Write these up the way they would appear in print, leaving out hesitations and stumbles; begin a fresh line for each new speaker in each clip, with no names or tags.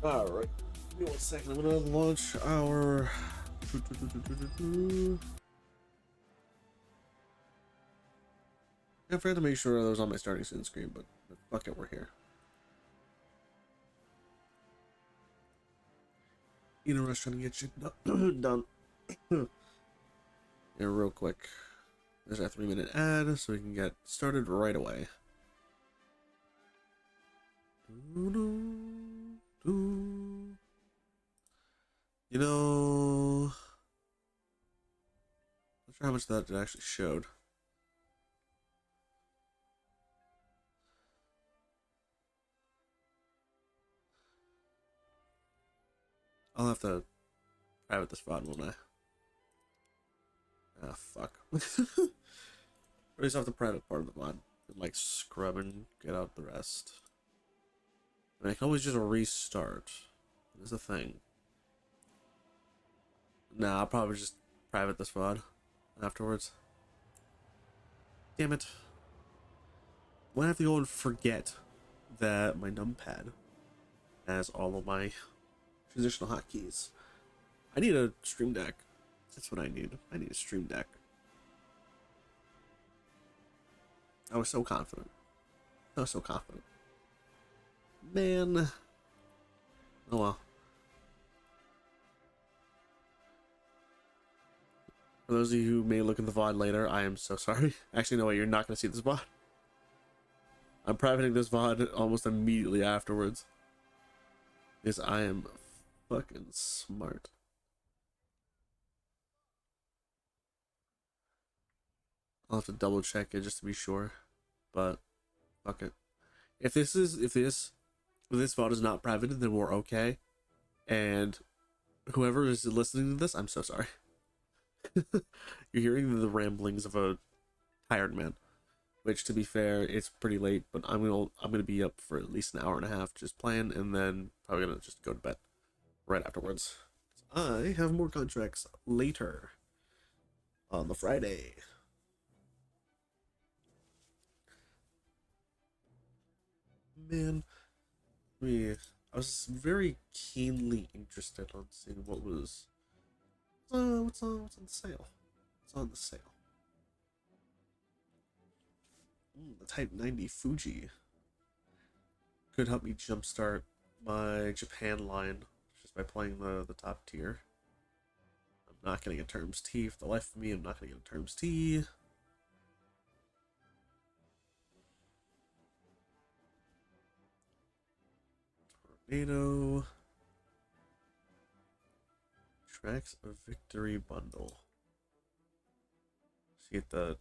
All right. Give me 1 second. I'm gonna launch our. I forgot to make sure that was on my starting scene screen, but fuck it, we're here. In a rush trying to get shit done. Yeah, real quick. There's a 3-minute ad, so we can get started right away. You know, not sure how much that actually showed. I'll have to private this VOD, won't I? Ah, fuck. I just have the private part of the VOD. And, like, scrub and get out the rest. I mean, I can always just restart. There's the thing. Nah, I'll probably just private this VOD afterwards. Damn it. I'm gonna have to go and forget that my numpad has all of my transitional hotkeys. I need a stream deck. That's what I need. I need a stream deck. I was so confident. I was so confident. Man. Oh well. For those of you who may look at the VOD later, I am so sorry. Actually, no way, you're not going to see this VOD. I'm privating this VOD almost immediately afterwards. Because I am fucking smart. I'll have to double check it just to be sure. But, fuck it. If this VOD is not privated, then we're okay. And whoever is listening to this, I'm so sorry. You're hearing the ramblings of a tired man. Which, to be fair, it's pretty late, but I'm gonna be up for at least an hour and a half just playing, and then probably gonna just go to bed right afterwards. I have more contracts later on the Friday. Man, I was very keenly interested on seeing what's on the sale. What's on the sale? The Type 90 Fuji could help me jumpstart my Japan line just by playing the top tier. I'm not getting a Terms T for the life of me. I'm not gonna get a Terms T. Tornado. Tracks of Victory bundle. So you get the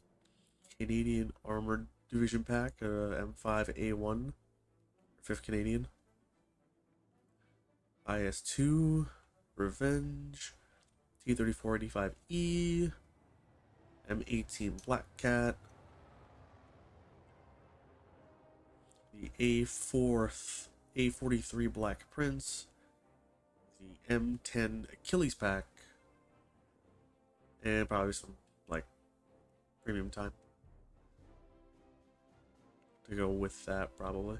Canadian Armored Division Pack, M5A1, 5th Canadian. IS-2, Revenge, T-3485E, M18 Black Cat, the A43 Black Prince, the M10 Achilles Pack, and probably some, like, premium time to go with that, probably.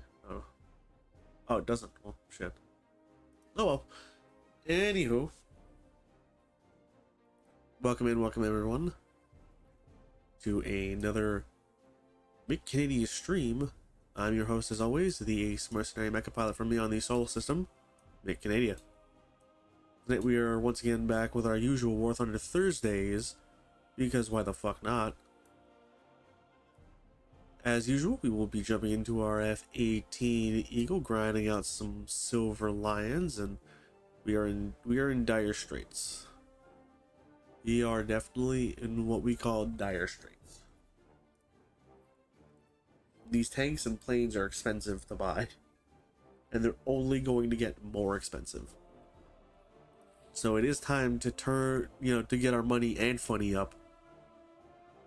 Oh, it doesn't. Well, shit. Oh well. Anywho, welcome everyone to another Make Canadian stream. I'm your host, as always, the Ace Mercenary Mecha Pilot from Beyond the Solar System, Make Canada. Tonight we are once again back with our usual War Thunder Thursdays, because why the fuck not? As usual, we will be jumping into our F-18 Eagle, grinding out some Silver Lions, and we are in dire straits. We are definitely in what we call dire straits. These tanks and planes are expensive to buy, and they're only going to get more expensive. So it is time to to get our money and funny up.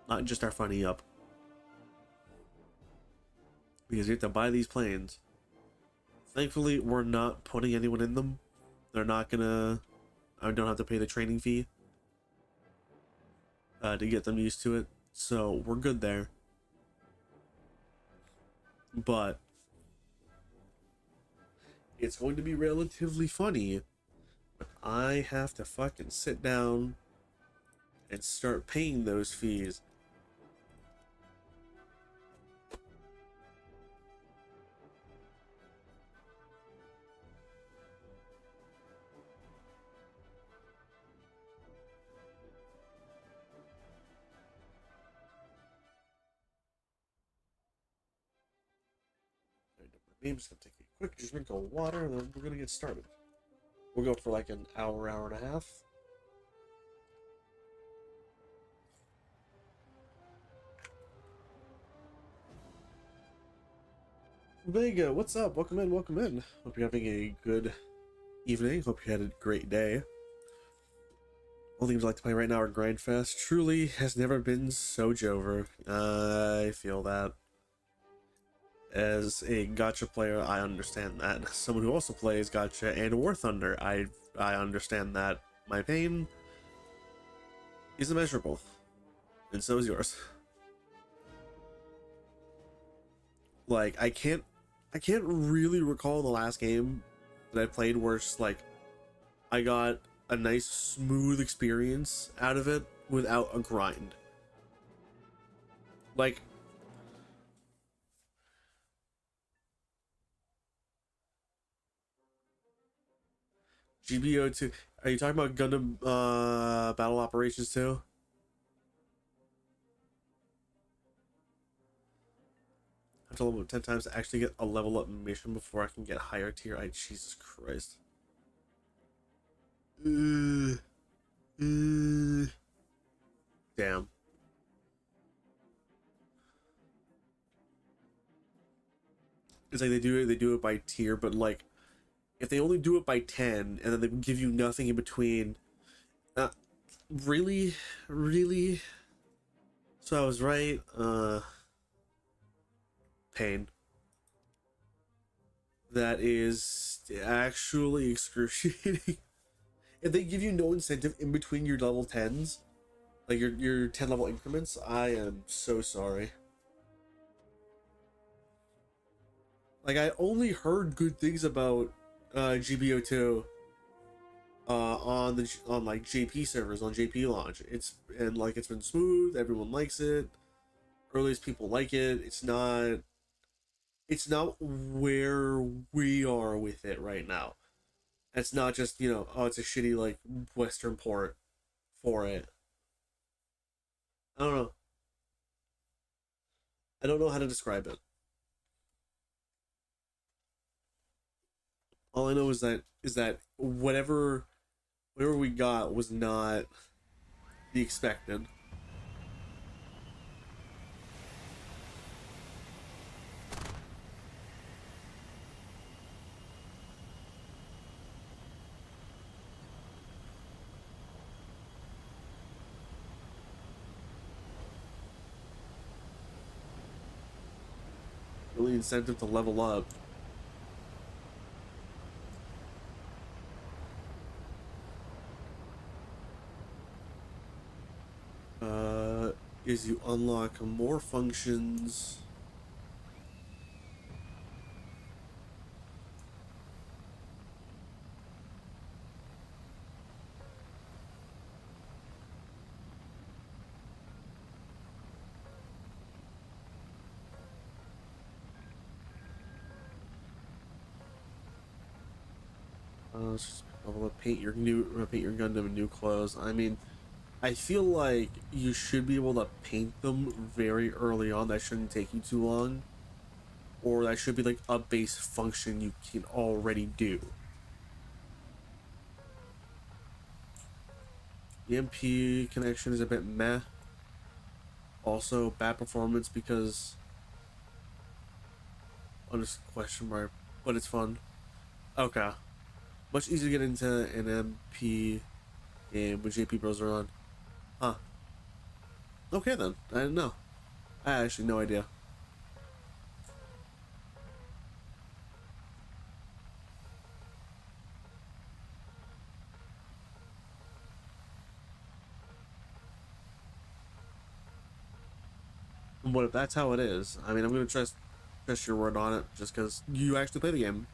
Not just our funny up. Because you have to buy these planes. Thankfully, we're not putting anyone in them. They're not gonna... I don't have to pay the training fee to get them used to it. So we're good there. But It's going to be relatively funny, but I have to fucking sit down and start paying those fees. I'm just gonna take a quick drink of water and then we're gonna get started. We'll go for like an hour, hour and a half. Vega, what's up? Welcome in, welcome in. Hope you're having a good evening. Hope you had a great day. All things I like to play right now are Grindfest. Truly has never been so Jover. I feel that. As a gacha player, I understand that. Someone who also plays gacha and War Thunder, I understand that. My pain is immeasurable, and so is yours. Like I can't really recall the last game that I played where it's like I got a nice smooth experience out of it without a grind. Like GBO2. Are you talking about Gundam Battle Operations 2? I have to level up 10 times to actually get a level up mission before I can get higher tier. Jesus Christ. Damn. It's like they do it by tier, but like if they only do it by 10 and then they give you nothing in between, uh, really, really. So I was right. Pain. That is actually excruciating. If they give you no incentive in between your level 10s, like your 10 level increments, I am so sorry. Like I only heard good things about GBO2 on like JP servers on JP launch. It's been smooth, everyone likes it. Earliest people like it. It's not where we are with it right now. It's not just, oh, it's a shitty like Western port for it. I don't know. I don't know how to describe it. All I know is that whatever we got was not the expected. Really incentive to level up. Is you unlock more functions. Level up, paint your Gundam in new clothes. I mean, I feel like you should be able to paint them very early on. That shouldn't take you too long, or that should be like a base function you can already do. The MP connection is a bit meh. Also, bad performance because on this question mark, but it's fun. Okay, much easier to get into an MP game when JP Bros are on. Huh. Okay then. I didn't know. I had actually no idea. But if that's how it is, I mean, I'm gonna trust your word on it, just because you actually play the game.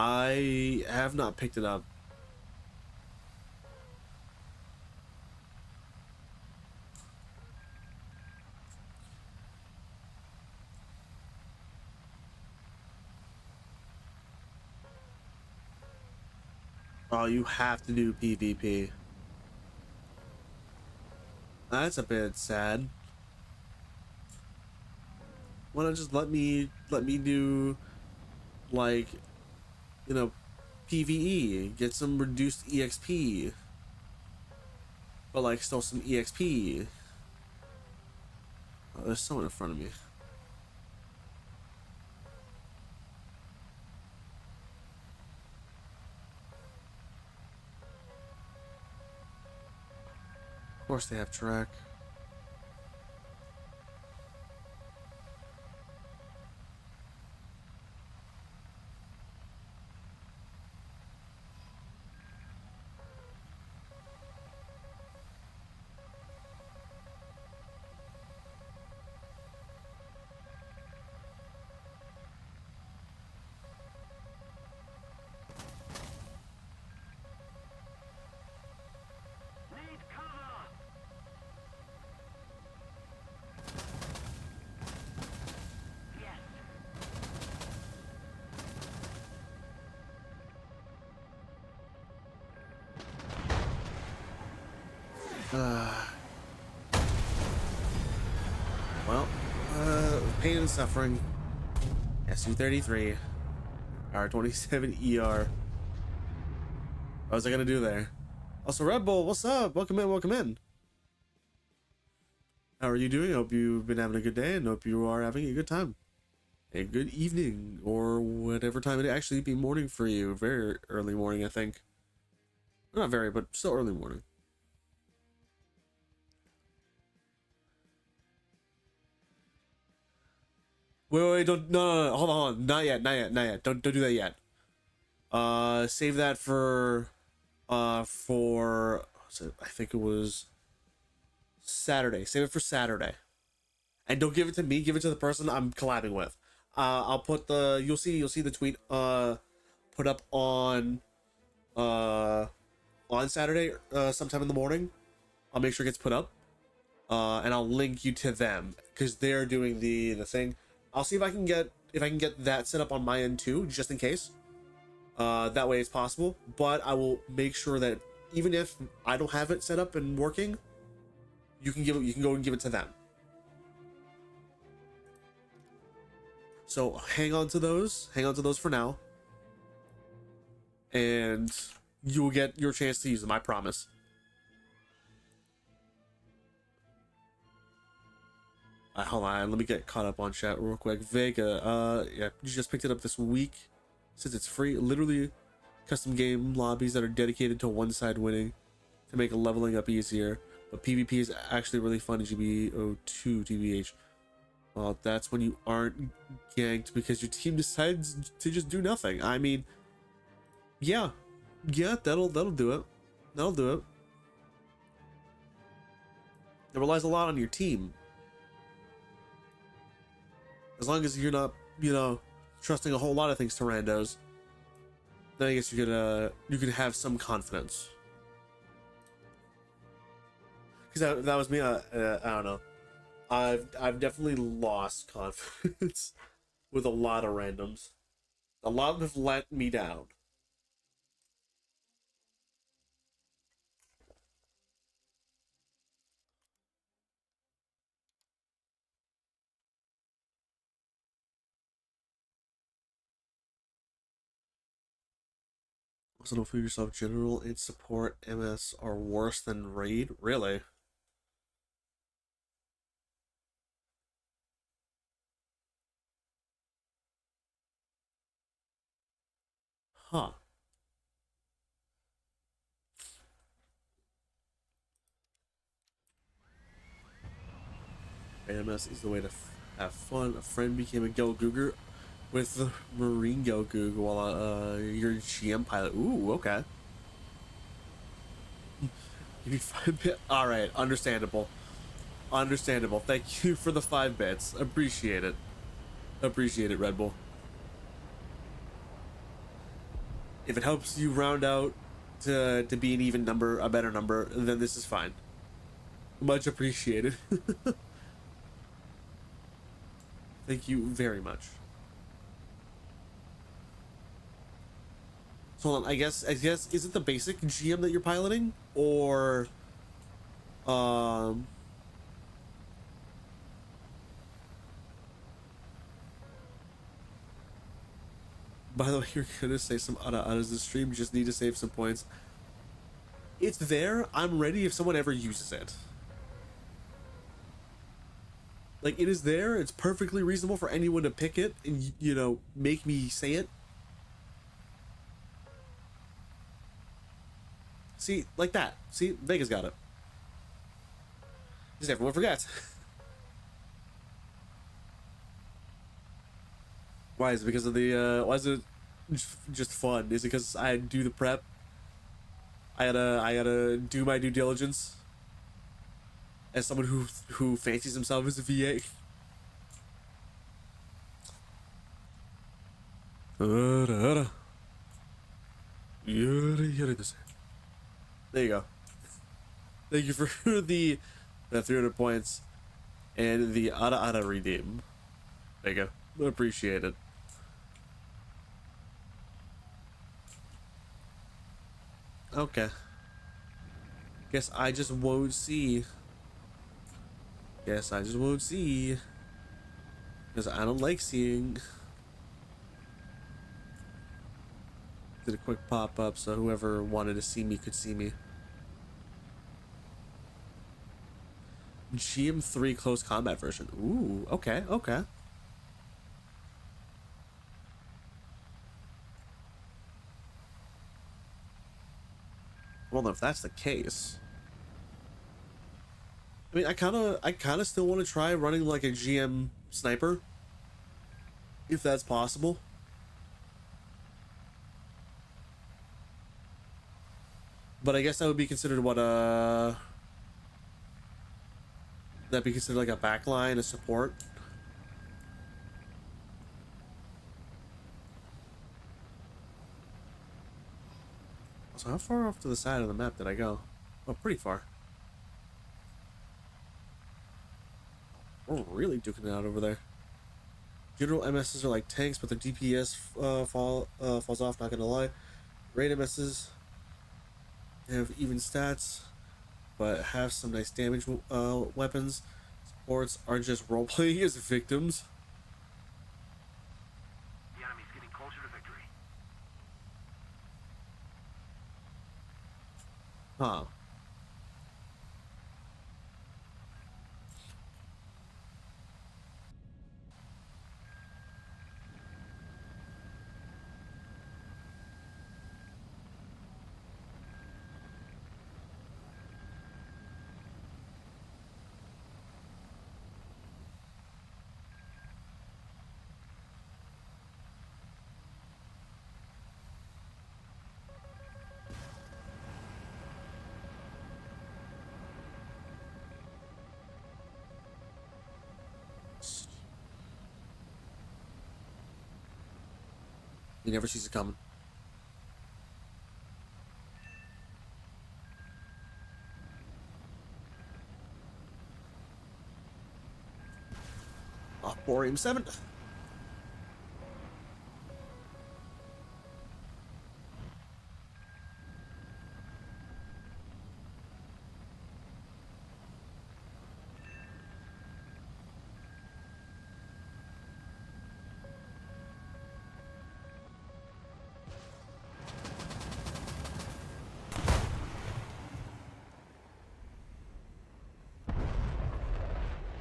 I have not picked it up. Oh, you have to do PvP. That's a bit sad. Why not just let me do, like, you know, PvE, get some reduced EXP, but like still some EXP. Oh, there's someone in front of me. Of course they have track. Well, pain and suffering. SU-33, R-27 ER. What was I gonna do there? Also, Red Bull, what's up? Welcome in, welcome in. How are you doing? Hope you've been having a good day and hope you are having a good time. A good evening, or whatever time it actually be morning for you. Very early morning, I think. Not very, but still early morning. Wait, don't, no, hold on, not yet, not yet. Don't do that yet. Save that for, I think it was Saturday. Save it for Saturday. And don't give it to me, give it to the person I'm collabing with. I'll put the, you'll see the tweet, put up on Saturday, sometime in the morning. I'll make sure it gets put up. And I'll link you to them because they're doing the thing. I'll see if I can get that set up on my end too, just in case. That way it's possible. But I will make sure that even if I don't have it set up and working, you can go and give it to them. So hang on to those for now, and you will get your chance to use them. I promise. Hold on, let me get caught up on chat real quick. Vega, yeah, you just picked it up this week since it's free. Literally, custom game lobbies that are dedicated to one side winning to make leveling up easier. But PvP is actually really fun in GBO2 TBH. Well, that's when you aren't ganked because your team decides to just do nothing. I mean, yeah, that'll do it. That'll do it. It relies a lot on your team. As long as you're not, trusting a whole lot of things to randos, then I guess you could have some confidence. Because that was me. I don't know. I've definitely lost confidence with a lot of randoms. A lot of them have let me down. Also, don't fool yourself. General and support MS are worse than raid. Really? Huh. AMS is the way to have fun. A friend became a Gelgooger with the Marine Gelgoog while you're GM pilot. Ooh, okay. You need 5 bit. All right, understandable. Understandable. Thank you for the 5 bits. Appreciate it. Appreciate it, Red Bull. If it helps you round out to be an even number, a better number, then this is fine. Much appreciated. Thank you very much. So hold on, I guess is it the basic GM that you're piloting, or um by the way, you're gonna say some as the stream, just need to save some points. It's there, I'm ready if someone ever uses it. Like, it is there, it's perfectly reasonable for anyone to pick it and, you know, make me say it. See, like that. See, Vegas got it. Just everyone forgets. Why is it because of the why is it just fun? Is it because I had to do the prep? I gotta do my due diligence as someone who fancies himself as a VA. There you go. Thank you for the 300 points and the Ada redeem. There you go. Appreciate it. Okay. Guess I just won't see. Guess I just won't see. Because I don't like seeing. Did a quick pop up so whoever wanted to see me could see me. GM3 close combat version. Ooh, okay, okay. Well, if that's the case, I mean, I kind of still want to try running like a GM sniper, if that's possible. But I guess that would be considered what that'd be considered like a backline, a support. So how far off to the side of the map did I go? Oh, pretty far. We're really duking it out over there. General MSs are like tanks, but their DPS falls off. Not gonna lie. Raid MSs have even stats, but have some nice damage weapons. Supports are just role playing as victims.
The enemy's getting closer to victory.
Huh. He never sees it coming. Oh, Borium 7.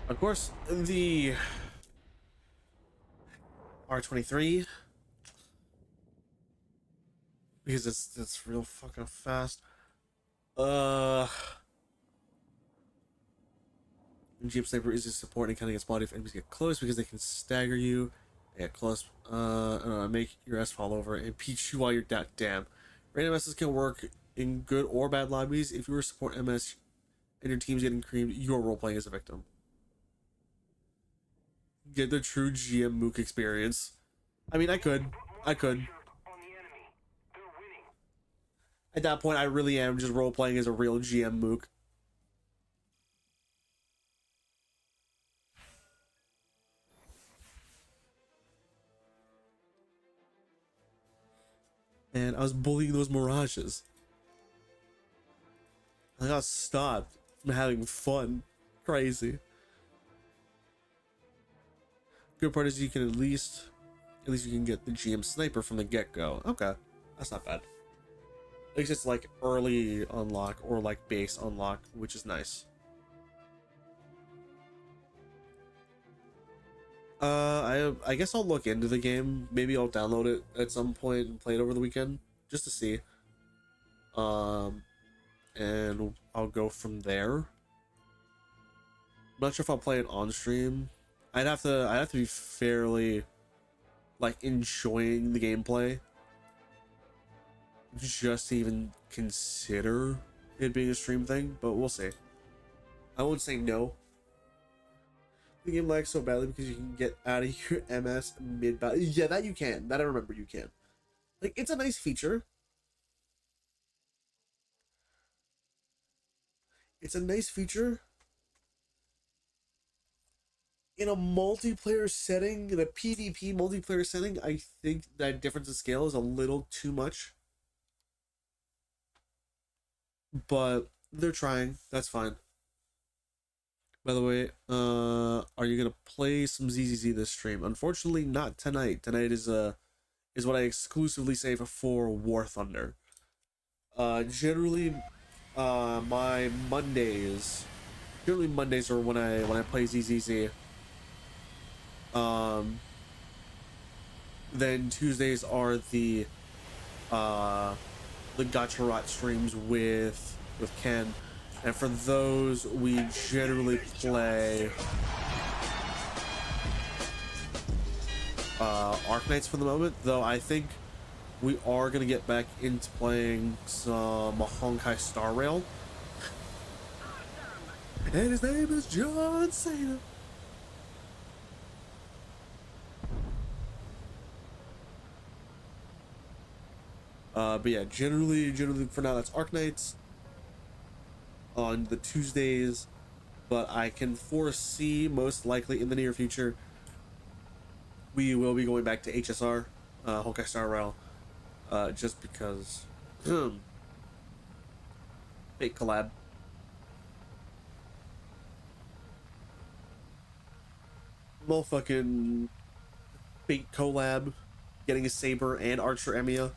Of course, the R23, because it's real fucking fast. GM Sniper is a support and kind of gets body if enemies get close because they can stagger you. They get close, make your ass fall over and peach you while you're down. Damn. Random MSs can work in good or bad lobbies. If you were a support MS and your team's getting creamed, you're role playing as a victim. Get the true GM Mook experience. I mean, I could. At that point, I really am just role playing as a real GM mook. And I was bullying those mirages. I got stopped from having fun. Crazy. Good part is you can at least you can get the GM sniper from the get-go. Okay, that's not bad. At least it's like early unlock or like base unlock, which is nice. I guess I'll look into the game. Maybe I'll download it at some point and play it over the weekend just to see. Um, and I'll go from there. I'm not sure if I'll play it on stream. I'd have to be fairly like enjoying the gameplay just to even consider it being a stream thing, but we'll see. I won't say no. The game lags so badly because you can get out of your MS mid battle. Yeah, that you can. That I remember you can. Like, it's a nice feature. It's a nice feature. In a multiplayer setting, in a PvP multiplayer setting, I think that difference in scale is a little too much. But they're trying. That's fine. By the way, are you gonna play some ZZZ this stream? Unfortunately, not tonight. Tonight is what I exclusively save for War Thunder. Generally, my Mondays, generally Mondays are when I play ZZZ. Um, then Tuesdays are the Gacha Rot streams with Ken, and for those we generally play Arknights for the moment. Though I think we are gonna get back into playing some Honkai Star Rail, and his name is John Cena. But yeah, generally for now that's Arknights on the Tuesdays, but I can foresee most likely in the near future we will be going back to HSR, Honkai Star Rail, just because fake collab. Motherfucking fake collab, getting a Saber and Archer Emiya,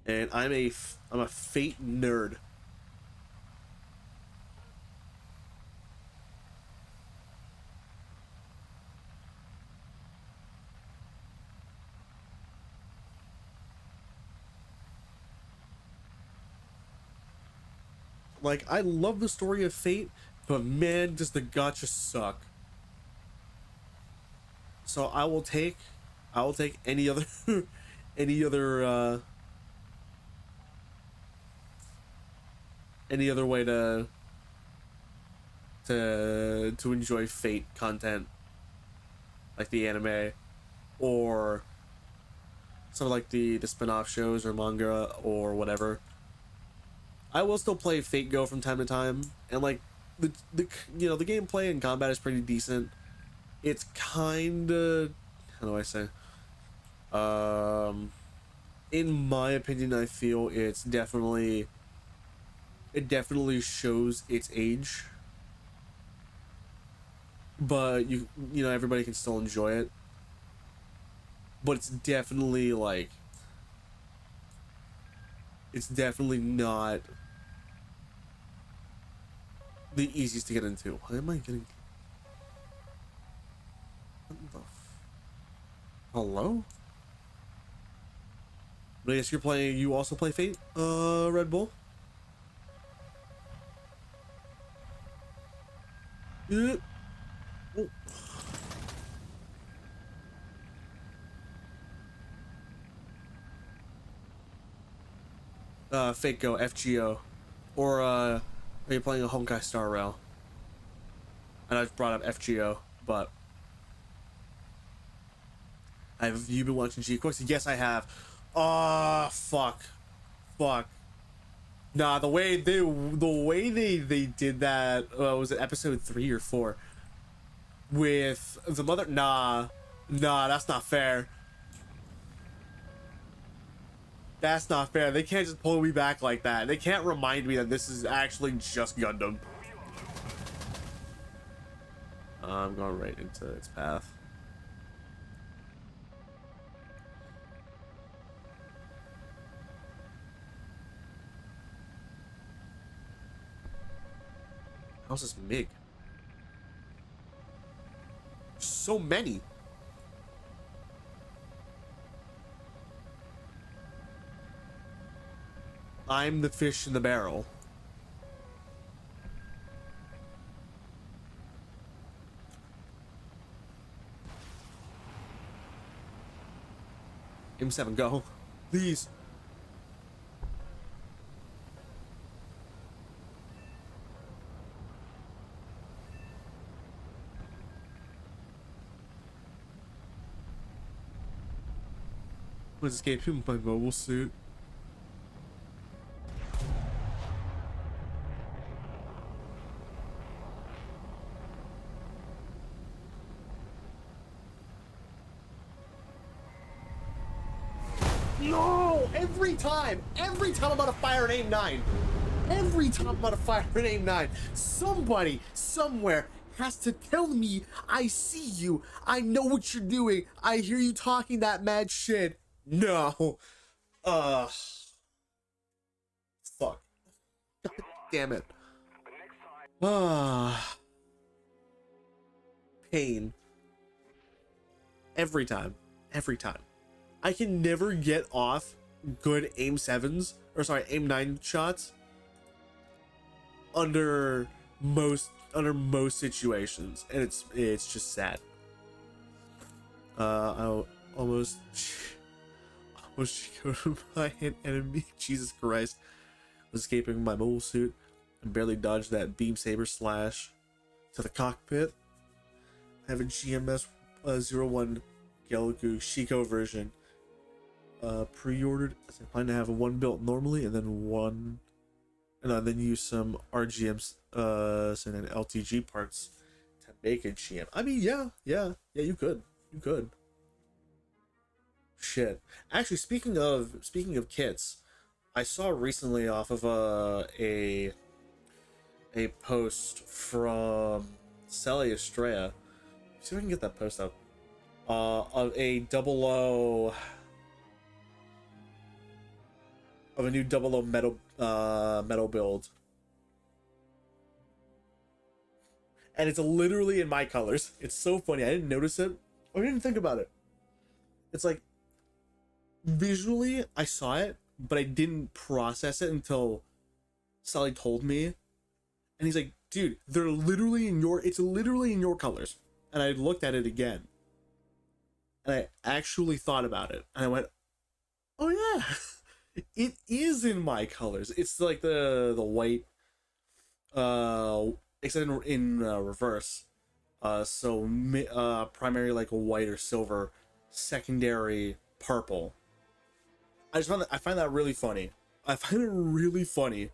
and I'm a Fate nerd. Like, I love the story of Fate, but man, does the gacha suck. So I will take any other any other any other way to enjoy Fate content, like the anime or some like the spin-off shows or manga or whatever. I will still play Fate Go from time to time, and like the you know, the gameplay and combat is pretty decent. It's kind of, how do I say? Um, in my opinion, I feel it definitely shows its age, but you know, everybody can still enjoy it. But it's definitely not the easiest to get into. Why am I getting? What the hello? But yes, you also play Fate, Red Bull? Yeah. Oh. Fate Go, FGO. Or, are you playing a Honkai Star Rail? And I've brought up FGO, but have you been watching G Quest? Yes, I have. Ah, fuck. fuck. Nah, the way they did that, was it episode 3 or 4 with the mother? Nah, that's not fair. That's not fair. They can't just pull me back like that. They can't remind me that this is actually just Gundam. I'm going right into its path. How's this MiG? So many. I'm the fish in the barrel. M7, go. Please. Was escaping my mobile suit. No! Every time I'm about to fire an AIM-9. Every time I'm about to fire an AIM-9. Somebody, somewhere has to tell me, I see you. I know what you're doing. I hear you talking that mad shit. No. Fuck. Damn it. Pain. Every time. Every time. I can never get off good AIM-7s, or sorry, AIM-9 shots under most situations, and it's just sad. I almost killed by an enemy. Jesus Christ. Was escaping my mobile suit and barely dodged that beam saber slash to the cockpit. I have a GMS 01 Gelgu Shiko version. Pre-ordered. I plan to have one built normally and then use some RGMs and LTG parts to make a GM. I mean, yeah, you could. Shit. Actually, speaking of kits, I saw recently off of a post from Sally Estrella. See if I can get that post up. Of a new 00 metal build, and it's literally in my colors. It's so funny. I didn't notice it. I didn't think about it. It's like visually I saw it, but I didn't process it until Sally told me, and he's like, dude, they're literally it's literally in your colors. And I looked at it again and I actually thought about it, and I went, oh yeah. It is in my colors. It's like the white, except in reverse. So primary like a white or silver, secondary purple. I find that really funny. I find it really funny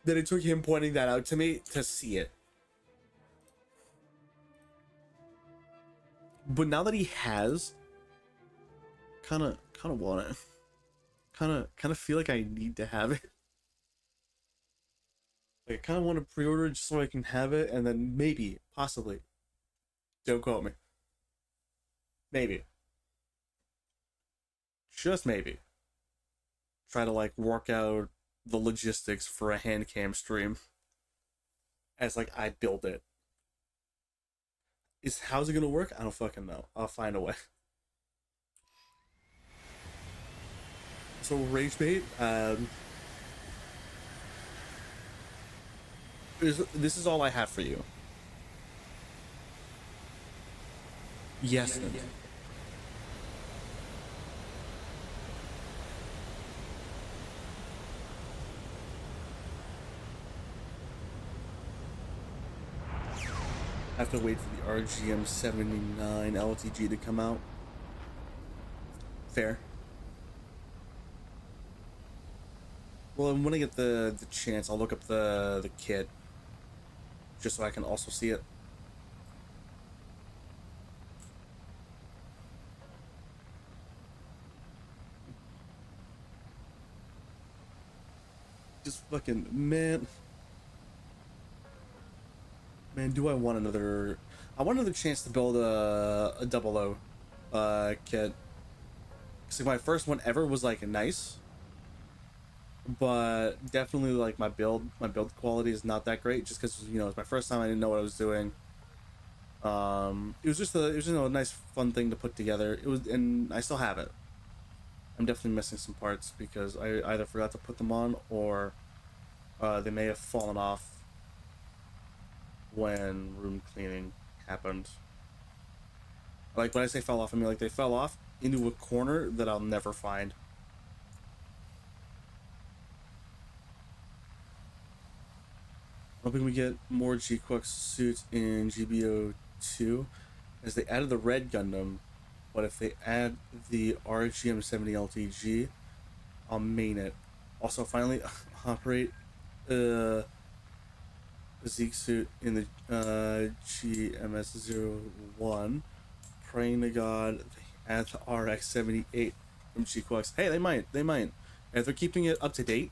that it took him pointing that out to me to see it. But now that he has, kind of want it. Kind of feel like I need to have it. Like I kind of want to pre-order just so I can have it, and then maybe, possibly, don't quote me, maybe, just maybe, try to like work out the logistics for a hand cam stream as like I build it. How's it gonna work? I don't fucking know. I'll find a way. So rage bait, this is all I have for you. Yes. I have to wait for the RGM 79 LTG to come out. Fair. Well, when I get the chance, I'll look up the kit just so I can also see it. Just fucking man, do I want another? I want another chance to build a double O kit. Cause like my first one ever was like nice, but definitely like my build quality is not that great. Just because it's my first time, I didn't know what I was doing. It was just a nice fun thing to put together. It was, and I still have it. I'm definitely missing some parts because I either forgot to put them on or they may have fallen off when room cleaning happened. Like when I say fell off, I mean like they fell off into a corner that I'll never find. Hoping we get more G-Quux suits in GBO2 as they added the red Gundam, but if they add the RGM-70 LTG, I'll main it. Also, finally operate the Zeke suit in the GMS-01. Praying to God they add the RX-78 from G-Quux. Hey, they might. If they're keeping it up to date,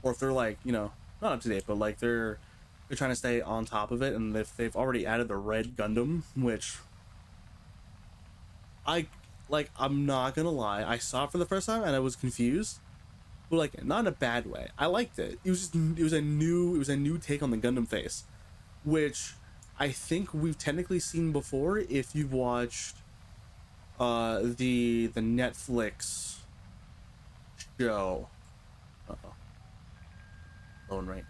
or if they're like, not up to date, but like they're trying to stay on top of it, and if they've already added the red Gundam, which I'm not gonna lie, I saw it for the first time and I was confused, but like not in a bad way. I liked it. It was a new take on the Gundam face, which I think we've technically seen before if you've watched the Netflix show. Uh-oh. Lone right.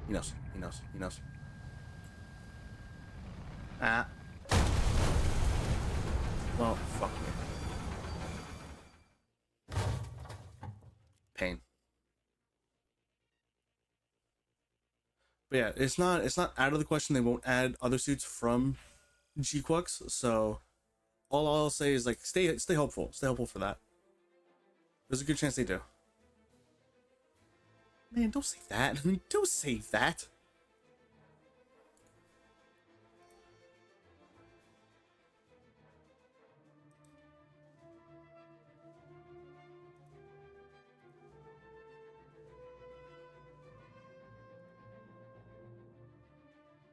He knows. Ah, well, fuck me. Pain. But yeah, it's not out of the question they won't add other suits from G-Quux, so all I'll say is like stay hopeful. Stay hopeful for that. There's a good chance they do. Man, don't save that. Don't save that.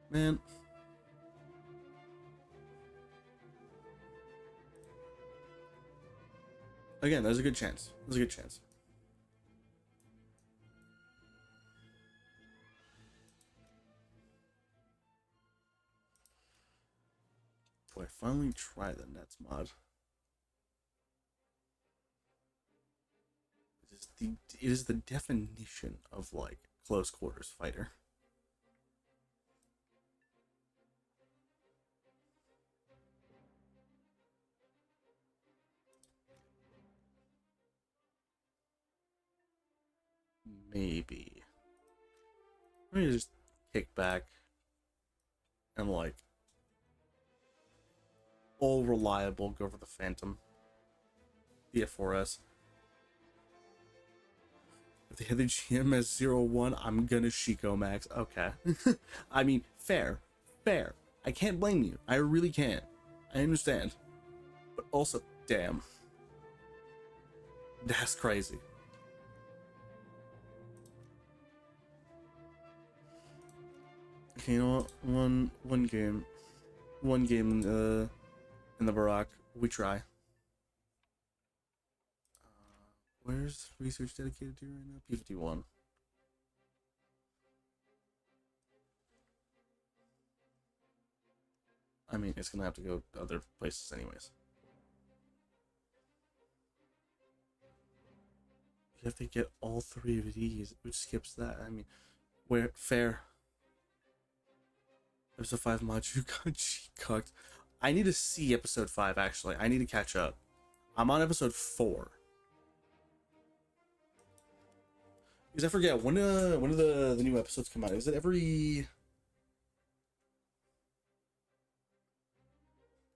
Man. Again, there's a good chance. There's a good chance. Boy, I finally try the Nets mod. It is the definition of like close quarters fighter. Maybe. Let me just kick back and like all reliable go for the Phantom. The F4S. If they have the GMS-01, I'm gonna Shiko Max. Okay. I mean, fair. I can't blame you. I really can't. I understand. But also, damn. That's crazy. Okay, you know what? One game in the Barack. We try. Where's research dedicated to right now? P51. I mean, it's gonna have to go to other places anyways. You have to get all three of these, which skips that. I mean, where fair. Episode 5 Maju got G-cucked. I need to see episode 5 actually. I need to catch up. I'm on episode 4. Because I forget when do the new episodes come out? Is it every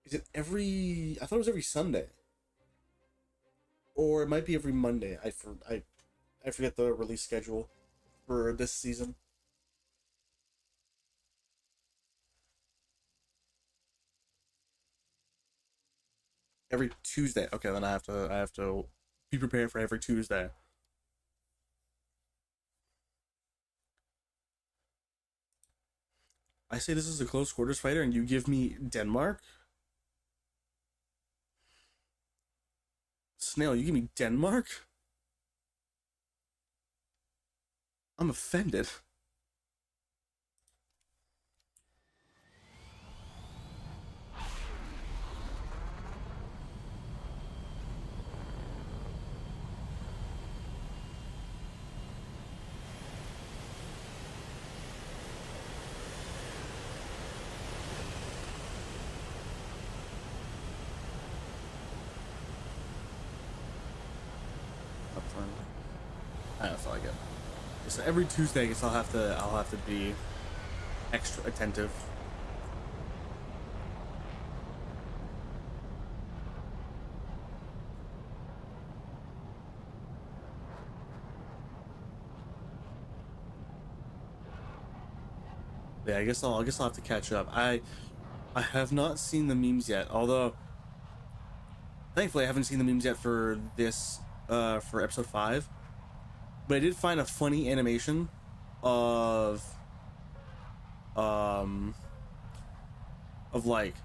Is it every? I thought it was every Sunday, or it might be every Monday. I forget the release schedule for this season. Every Tuesday. Okay, then I have to be prepared for every Tuesday. I say this is a close quarters fighter, and you give me Denmark. Snail, you give me Denmark. I'm offended. Up front. That's all I get. So every Tuesday, I guess I'll have to be extra attentive. Yeah, I guess I'll have to catch up. I have not seen the memes yet. Although thankfully I haven't seen the memes yet for this for episode 5. But I did find a funny animation of um like,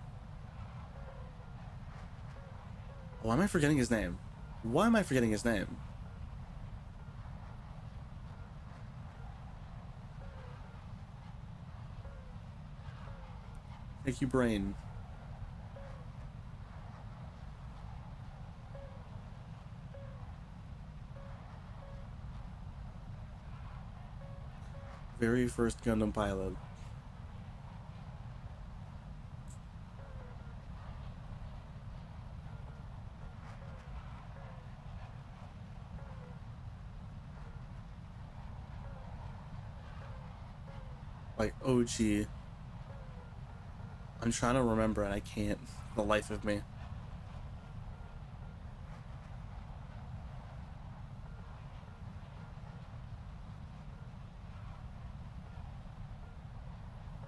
why am I forgetting his name? Why am I forgetting his name? Thank you, brain. Very first Gundam pilot. Like OG. I'm trying to remember and I can't for the life of me.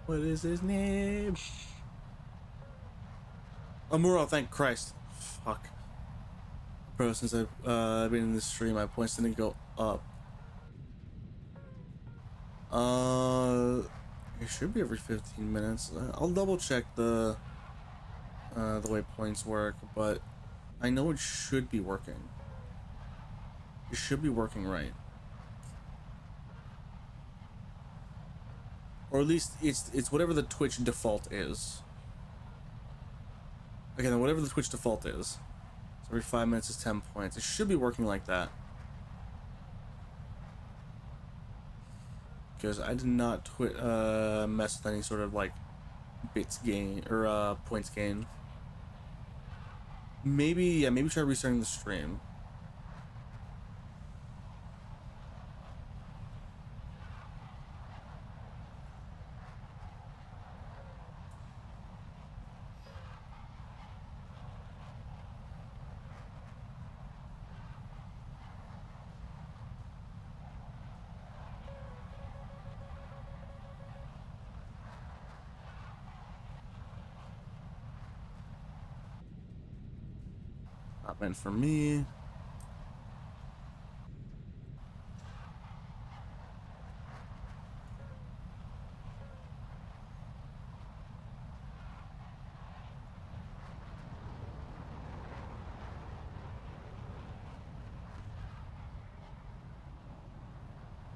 What is his name? Amuro, thank Christ. Fuck. Bro, since I've been in this stream, my points didn't go up. Uh, it should be every 15 minutes. I'll double check the way points work, but I know it should be working. It should be working right. Or at least it's whatever the Twitch default is. Again, whatever the Twitch default is. So every 5 minutes is 10 points. It should be working like that. Because I did not mess with any sort of like bits gain or points gain. Maybe try restarting the stream. Not meant for me.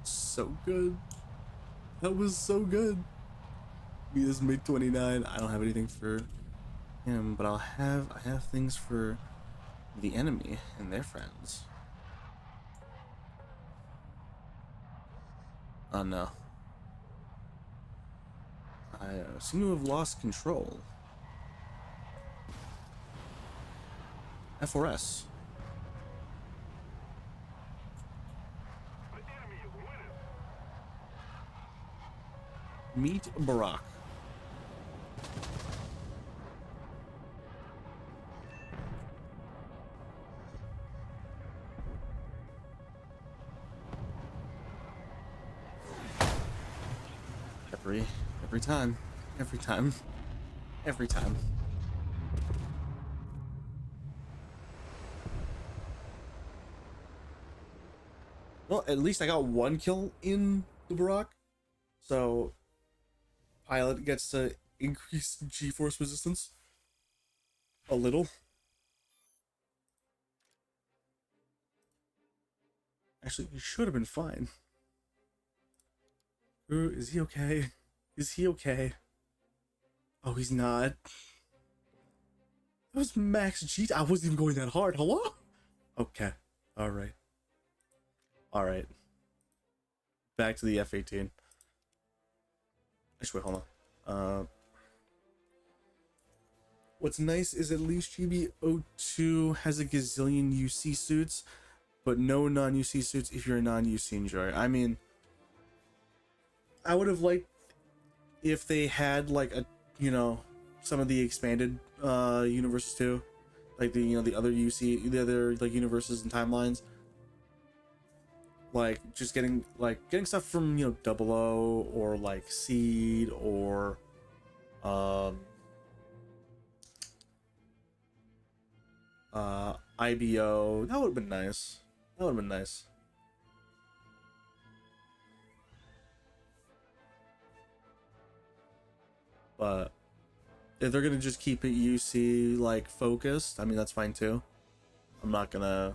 So good. That was so good. Me is mid 29. I don't have anything for him, but I have things for the enemy and their friends. Oh no. I seem to have lost control. F4S. Meet Barack. every time, every time, every time. Well, at least I got one kill in the Barak, so pilot gets to increase G-force resistance a little. Actually, he should have been fine. Ooh, is he okay? Is he okay? Oh, he's not. That was max G. I wasn't even going that hard. Hello? Okay. All right. All right. Back to the F-18. Actually, wait, hold on. What's nice is at least GB02 has a gazillion UC suits, but no non-UC suits if you're a non-UC enjoyer. I mean, I would have liked if they had like a, you know, some of the expanded universes too, like the, you know, the other UC, the other like universes and timelines, like just getting stuff from, you know, Double O or like Seed or IBO. That would have been nice. That would have been nice. But if they're gonna just keep it UC like focused, I mean, that's fine too. I'm not gonna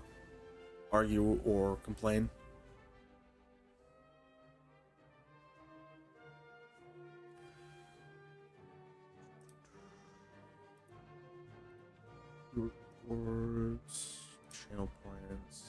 argue or complain. Rewards, channel points.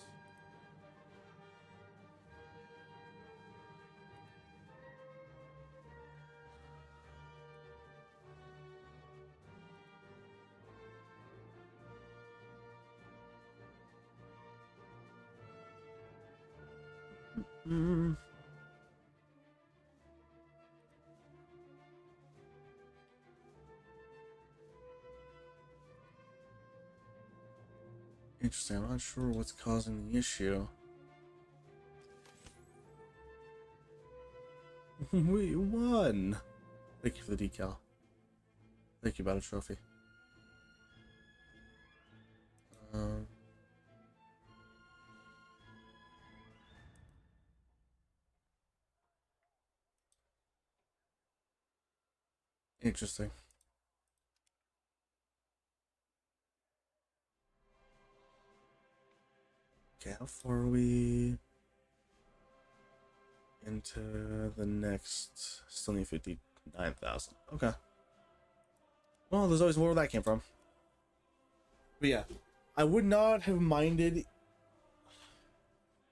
Interesting. I'm not sure what's causing the issue. We won. Thank you for the decal. Thank you, Battle Trophy. Interesting. Okay, how far are we into the next? Still need 59,000. Okay. Well, there's always more where that came from. But yeah, I would not have minded.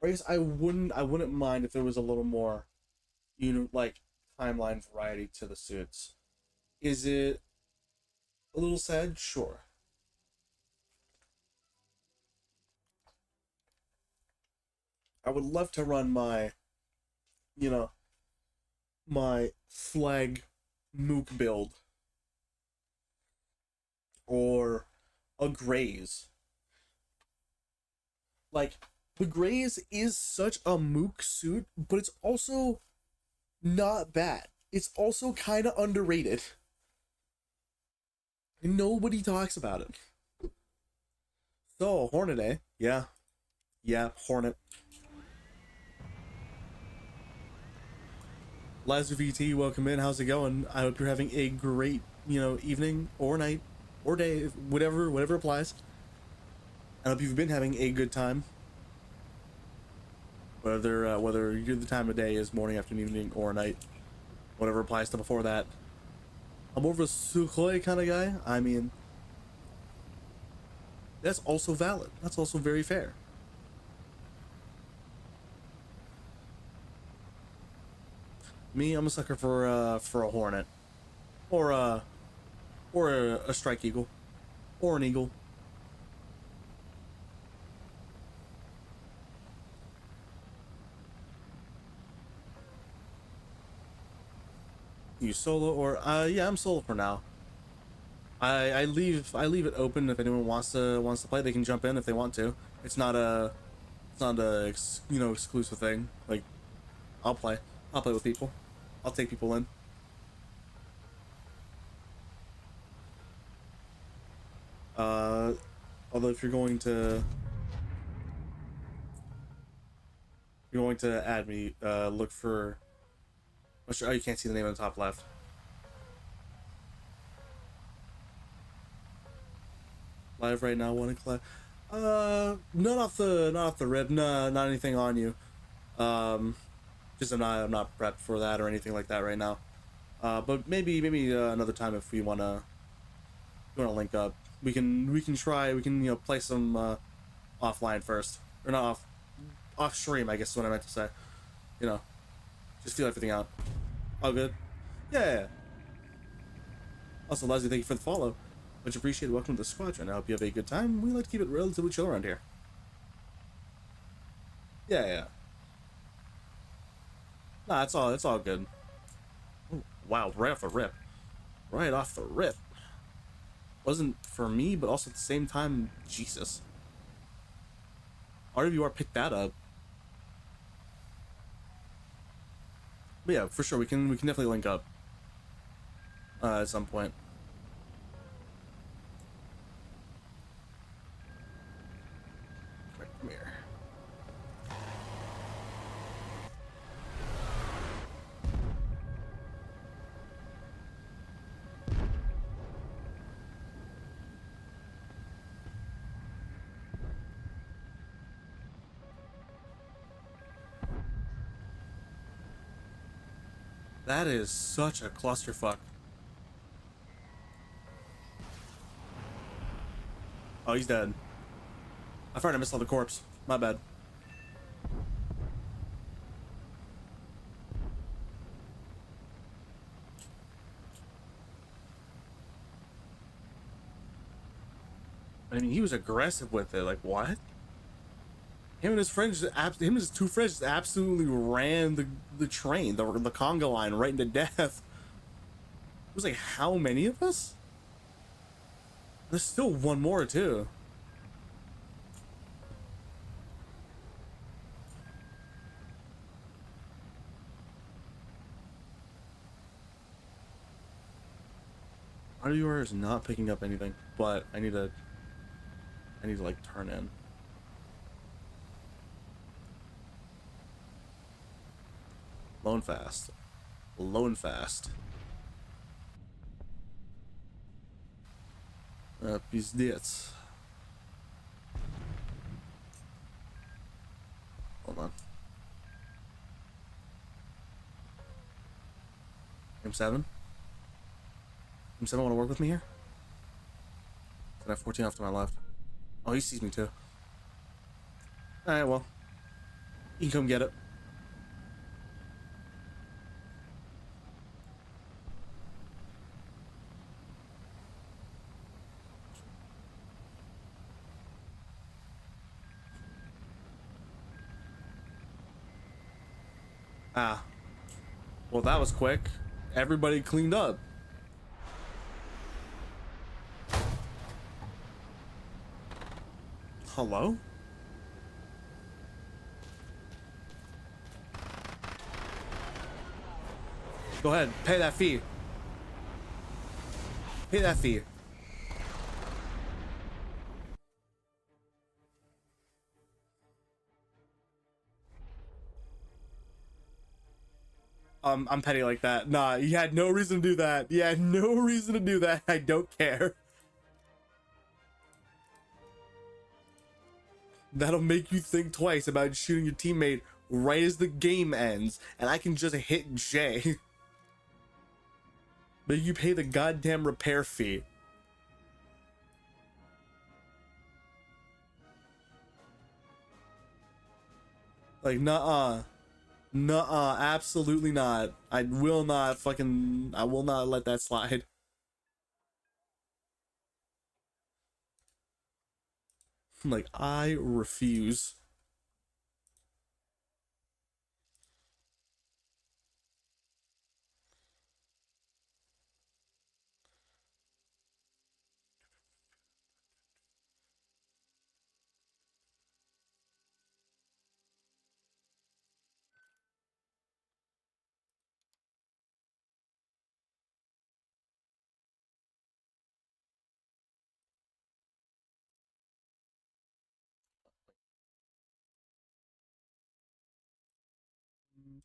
Or I guess I wouldn't mind if there was a little more, you know, like timeline variety to the suits. Is it a little sad? Sure. I would love to run my, you know, my flag mook build or a graze. Like, the graze is such a mook suit, but it's also not bad. It's also kind of underrated. Nobody talks about it. So, Hornet, eh? Yeah. Yeah, Hornet. Lazu VT, welcome in. How's it going? I hope you're having a great, you know, evening or night or day, whatever applies. I hope you've been having a good time. Whether the time of day is morning, afternoon, evening, or night, whatever applies to before that. I'm more of a Sukhoi kind of guy. I mean, that's also valid. That's also very fair. Me, I'm a sucker for a Hornet, or a Strike Eagle, or an Eagle. You solo or yeah, I'm solo for now. I leave it open if anyone wants to play. They can jump in if they want to. It's not a you know, exclusive thing. Like, I'll play with people. I'll take people in. Uh, although if you're going to add me, look for. Oh, you can't see the name on the top left. Live right now, one o'clock. Not off the rip. No, not anything on you. Um, just I'm not prepped for that or anything like that right now. But maybe another time if you wanna link up, we can try play some offline first or not off stream. I guess is what I meant to say. You know, just feel everything out. All good. Yeah. Yeah, yeah. Also, Leslie, thank you for the follow. Much appreciated. Welcome to the squadron. I hope you have a good time. We like to keep it relatively chill around here. Yeah, yeah. Nah, it's all good. Ooh, wow, right off the rip. Right off the rip. Wasn't for me, but also at the same time, Jesus. RWR picked that up. But yeah, for sure, we can definitely link up at some point. Come here. That is such a clusterfuck. Oh, he's dead. I thought I missed all the corpse. My bad. I mean, he was aggressive with it. Like, what? Him and his friends, him and his two friends, just absolutely ran the train, the conga line, right into death. It was like, how many of us? There's still one more too. RWR is not picking up anything, but I need to like turn in. Loan fast. Loan fast. Пиздец. Hold on. M7? M7 want to work with me here? I have 14 off to my left. Oh, he sees me too. Alright, well. You can come get it. Ah. Well, that was quick. Everybody cleaned up. Hello? Go ahead. Pay that fee. Pay that fee. I'm petty like that. Nah, you had no reason to do that. You had no reason to do that. I don't care. That'll make you think twice about shooting your teammate right as the game ends, and I can just hit J. But you pay the goddamn repair fee. Like, nuh-uh. Nuh-uh. Absolutely not. I will not let that slide. Like, I refuse.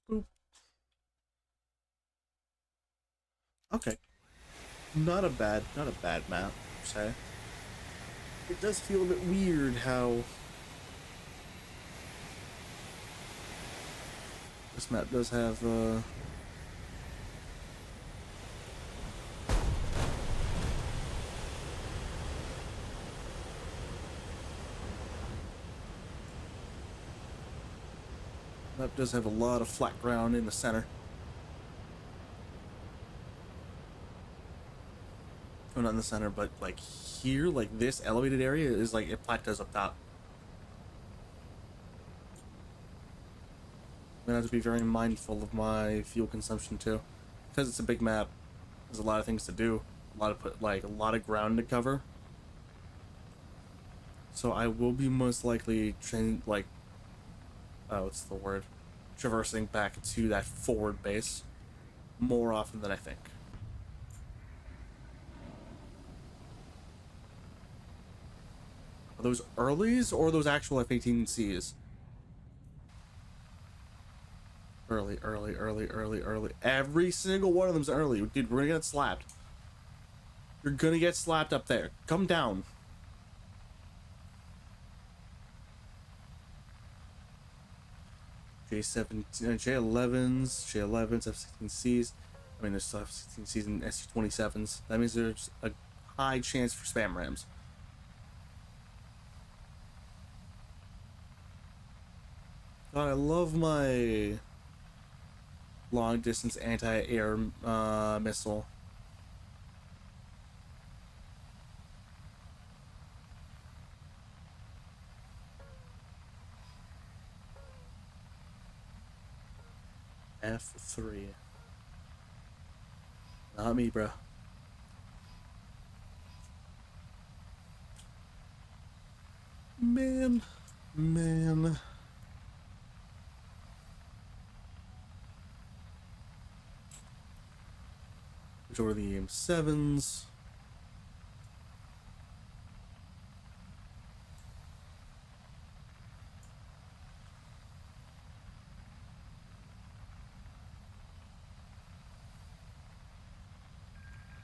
Boop. Okay. Not a bad map, per se. It does feel a bit weird how this map does have map does have a lot of flat ground in the center. Oh, not in the center, but like here, like this elevated area is like it plateaus up top. I'm gonna have to be very mindful of my fuel consumption too, because it's a big map. There's a lot of things to do, a lot of ground to cover. So I will be most likely what's the word? Traversing back to that forward base more often than I think. Are those earlies or those actual F-18Cs? Early, early, early, early, early. Every single one of them's early. Dude, we're gonna get slapped. You're gonna get slapped up there. Come down. J7, J11s, F-16Cs. I mean, there's still F-16Cs and SU-27s. That means there's a high chance for spam rams. God, I love my long distance anti-air missile. F3. Not me, bro. Man. Which are the M7s?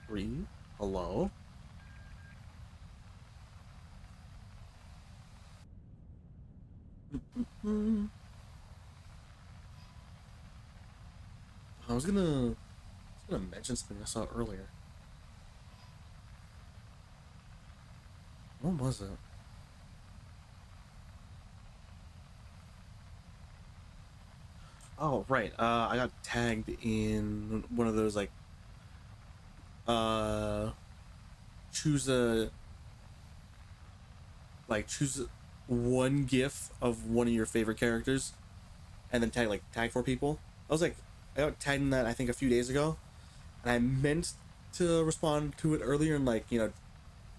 3. Hello? I was gonna mention something I saw earlier. What was it? Oh, right. I got tagged in one of those uh choose a choose one GIF of one of your favorite characters and then tag 4 people. I got tagged in that I think a few days ago, and I meant to respond to it earlier and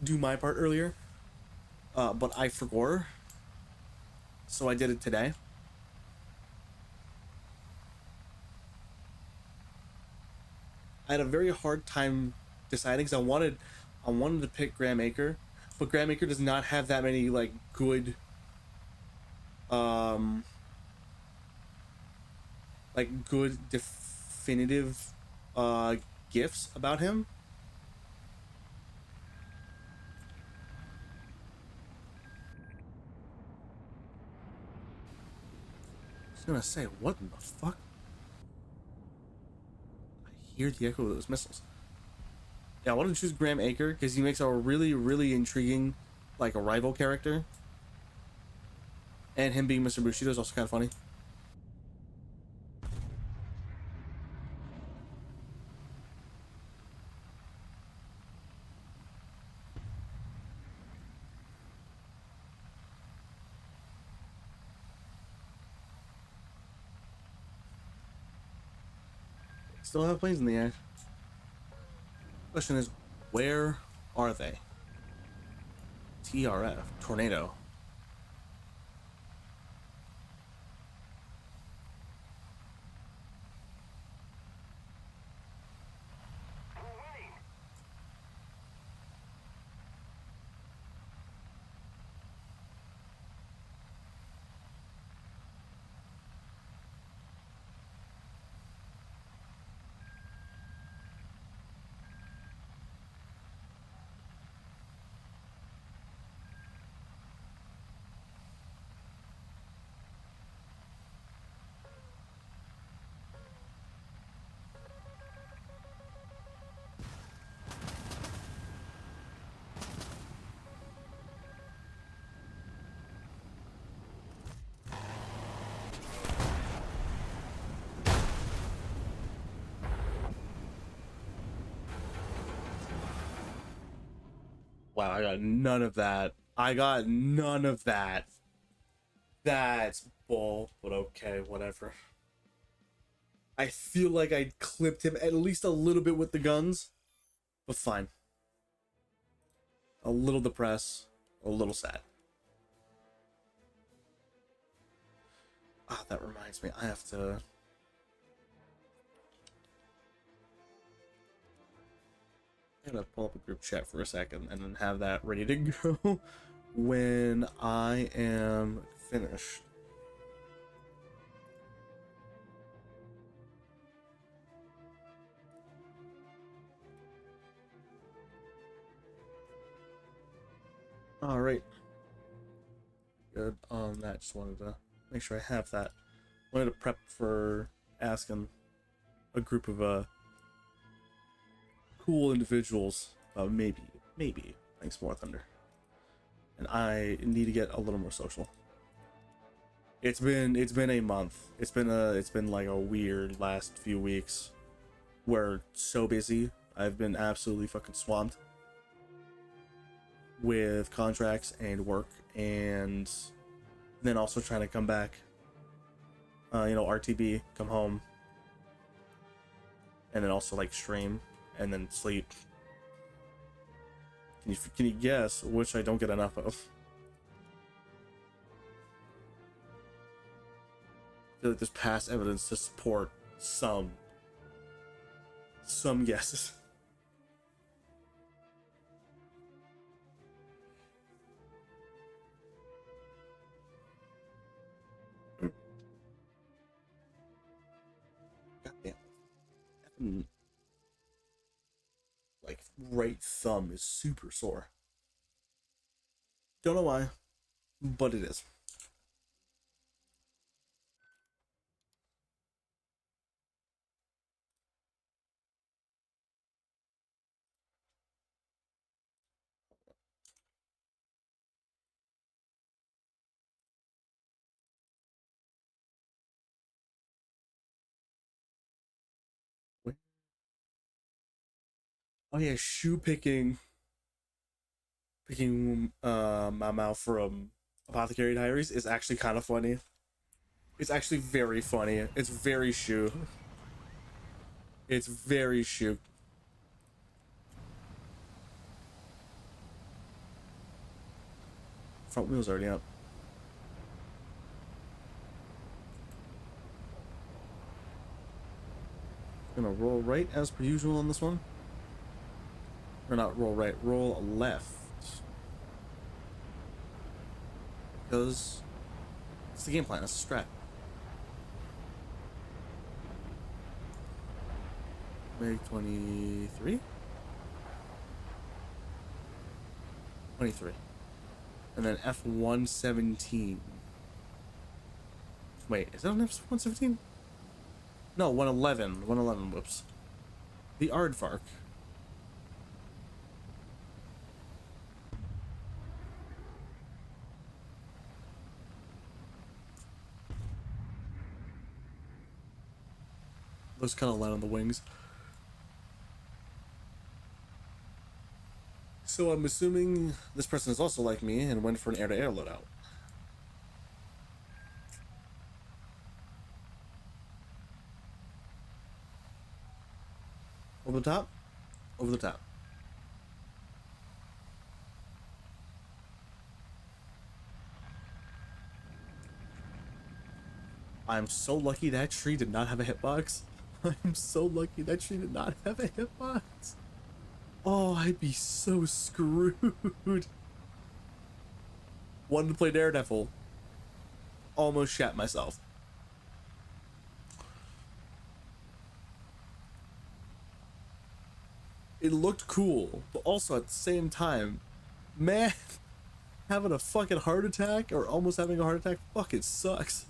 do my part earlier, but I forgot, so I did it today. I had a very hard time deciding because I wanted to pick Graham Acre, but Graham Acre does not have that many good um good definitive gifts about him. I was gonna say, what in the fuck? I hear the echo of those missiles. Yeah, I want to choose Graham Acre because he makes a really, really intriguing, a rival character. And him being Mr. Bushido is also kind of funny. Still have planes in the air. Question is, where are they? TRF, tornado. Wow, I got none of that. I got none of that. That's bull, but okay, whatever. I feel like I clipped him at least a little bit with the guns, but fine. A little depressed, a little sad. Ah, that reminds me, I have to. I'm gonna pull up a group chat for a second and then have that ready to go when I am finished. All right. Good on that. Just wanted to make sure I have that. Wanted to prep for asking a group of cool individuals about maybe playing some more Thunder. And I need to get a little more social. It's been a month. It's been like a weird last few weeks. We're so busy. I've been absolutely fucking swamped with contracts and work, and then also trying to come back. RTB, come home, and then also like stream and then sleep. Can you guess which I don't get enough of? I feel like there's past evidence to support some guesses. Goddamn. Like right thumb is super sore. Don't know why, but it is. Oh yeah, shoe picking my mouth from Apothecary Diaries is actually kind of funny. It's actually very funny. It's very shoe. It's very shoe. Front wheel's already up. Gonna roll right as per usual on this one. Or not roll right, roll left. Because it's the game plan, it's a strat. Make 23? 23. And then F117. Wait, is that an F117? No, 111. 111, whoops. The Aardvark. Looks kind of light on the wings. So I'm assuming this person is also like me and went for an air-to-air loadout. Over the top? Over the top. I'm so lucky that tree did not have a hitbox. I'm so lucky that tree did not have a hitbox. Oh, I'd be so screwed. Wanted to play Daredevil. Almost shat myself. It looked cool, but also at the same time, man, having a fucking heart attack or almost having a heart attack fucking sucks.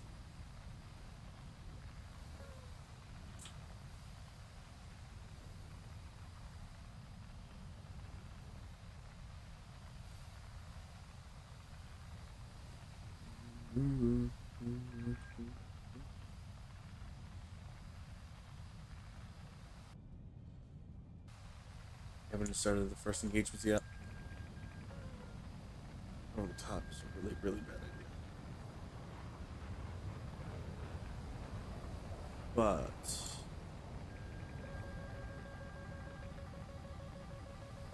Haven't started the first engagements yet. over the top is a really, really bad idea. But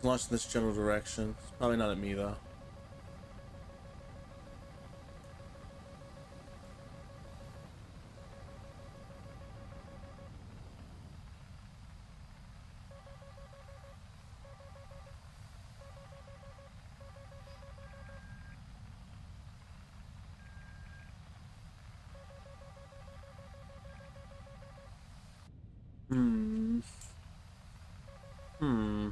launch in this general direction. It's probably not at me though. Hmm. Hmm.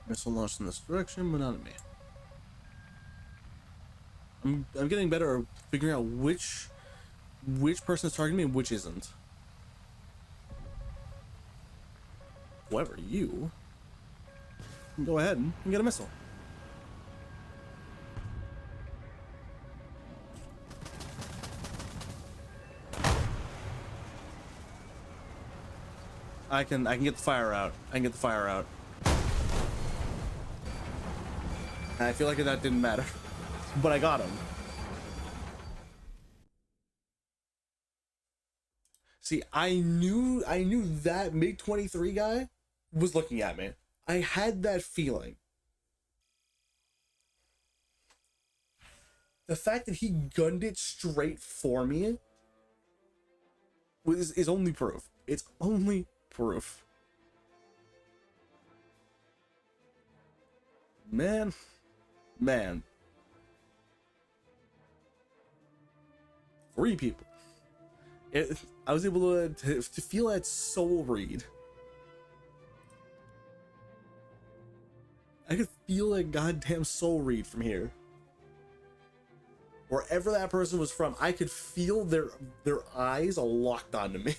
Missile launched in this direction, but not at me. I'm getting better at figuring out which person is targeting me and which isn't. However, you can go ahead and get a missile. I can get the fire out. I can get the fire out. And I feel like that didn't matter, but I got him. See, I knew that MiG-23 guy was looking at me. I had that feeling. The fact that he gunned it straight for me is only proof. It's only proof. Man. Man. 3 people. I was able to feel that soul read. I could feel that goddamn soul read from here. Wherever that person was from, I could feel their eyes locked onto me.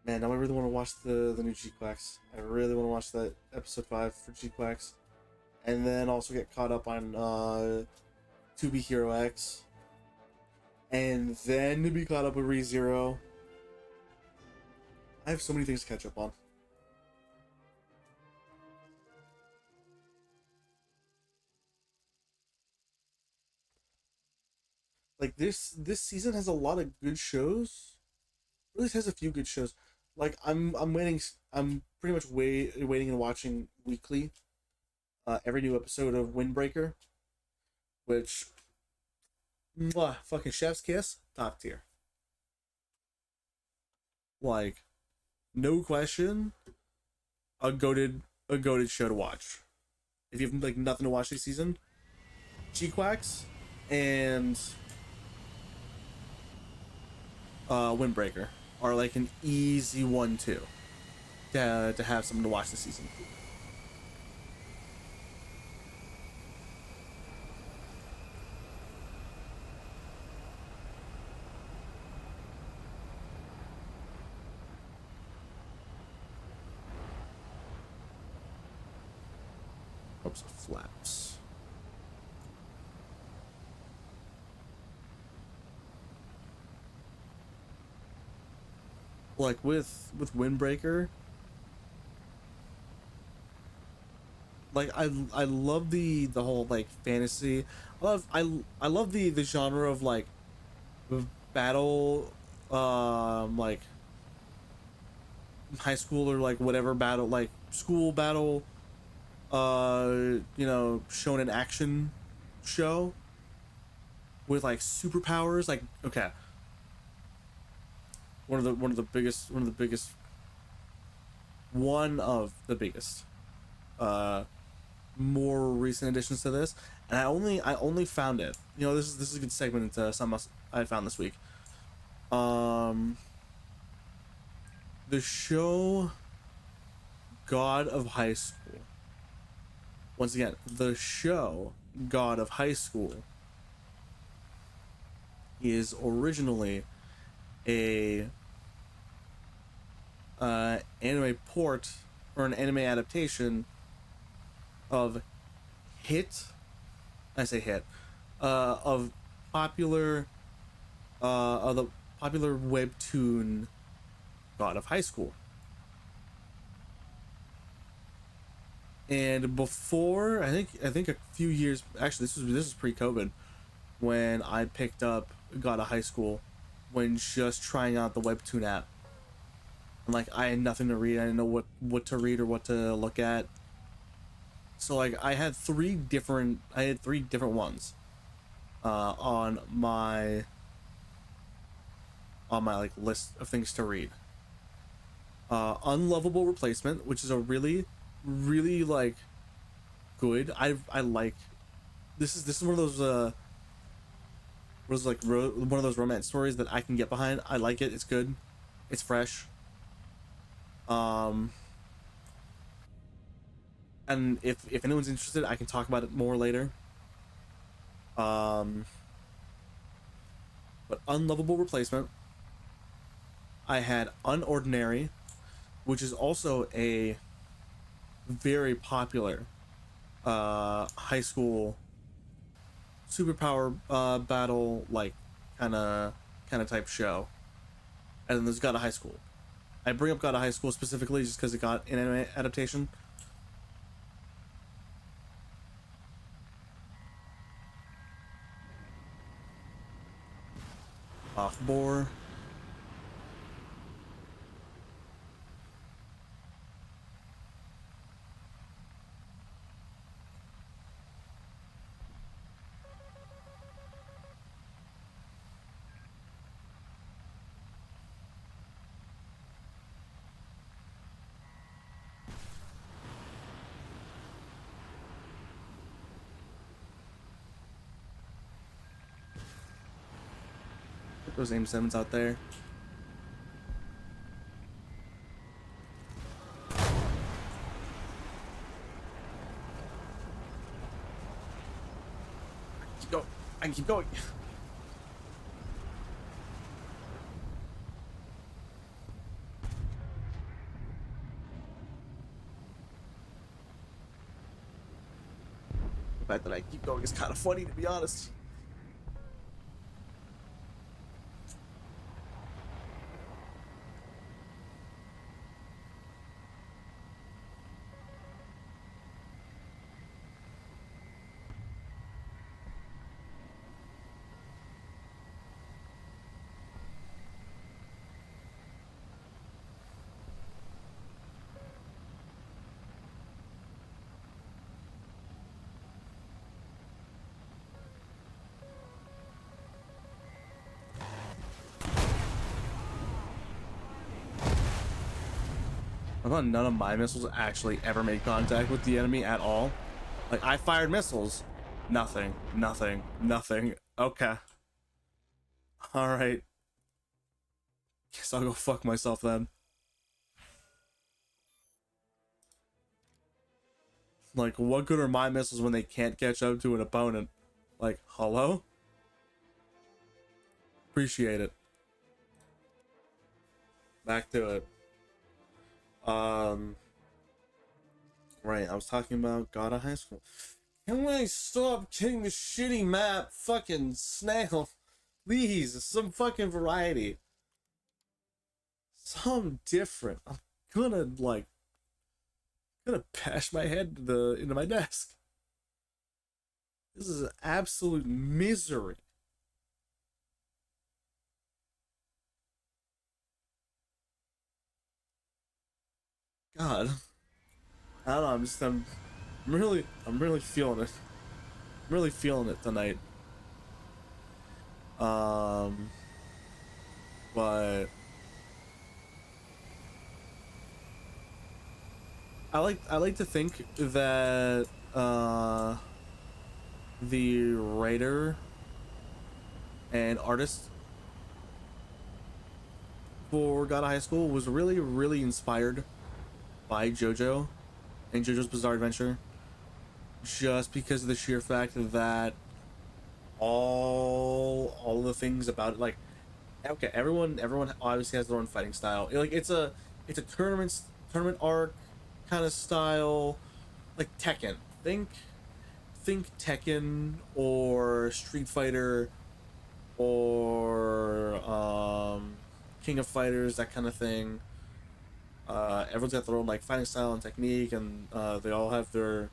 Man, now I really want to watch the new G-Quacks. I really want to watch that episode 5 for G-Quacks. And then also get caught up on 2B Hero X. And then to be caught up with ReZero. I have so many things to catch up on. Like this season has a lot of good shows. At least has a few good shows. Like I'm pretty much waiting and watching weekly every new episode of Windbreaker, which fucking chef's kiss, top tier. Like no question, a goated show to watch. If you have like nothing to watch this season, G-Quacks and Windbreaker are like an easy 1-2 to have something to watch this season. Oops, flaps. Like with Windbreaker, like I love the whole like fantasy. I love the genre of like battle, like high school or like whatever battle, like school battle, shown in action show with like superpowers. Like okay, one of the biggest more recent additions to this, and I only found it. This is a good segment into something else I found this week. The show God of High School. Once again, the show God of High School is originally a anime port or an anime adaptation of hit I say hit of popular of the popular webtoon God of High School. And before, I think a few years, actually this was pre-COVID when I picked up God of High School, when just trying out the webtoon app. And like I had nothing to read, I didn't know what to read or what to look at. So like I had three different ones on my like list of things to read. Unlovable Replacement, which is a really like good. I like this is one of those one of those romance stories that I can get behind. I like it. It's good. It's fresh. Um, and if anyone's interested, I can talk about it more later. Um, but Unlovable Replacement. I had Unordinary, which is also a very popular high school superpower battle like kind of type show. And then there's God of High School. I bring up God of High School specifically just because it got an anime adaptation. Off bore. Put those aim 7s out there. Keep going. I can keep going. The fact that I keep going is kind of funny, to be honest. I thought none of my missiles actually ever made contact with the enemy at all. Like, I fired missiles. Nothing. Nothing. Nothing. Okay. Alright. Guess I'll go fuck myself then. Like, what good are my missiles when they can't catch up to an opponent? Like, hello? Appreciate it. Back to it. Right, I was talking about God of High School. Can I stop getting the shitty map? Fucking snail. Please, some fucking variety. Some different. I'm gonna bash my head into my desk. This is an absolute misery. God. I don't know, I'm really feeling it. I'm really feeling it tonight. Um but I like to think that the writer and artist for God of High School was really inspired by JoJo and JoJo's Bizarre Adventure, just because of the sheer fact that all the things about it, like, okay, everyone obviously has their own fighting style. Like, it's a tournament arc kind of style, like Tekken. Think Tekken or Street Fighter or King of Fighters, that kind of thing. Everyone's got their own like fighting style and technique, and they have their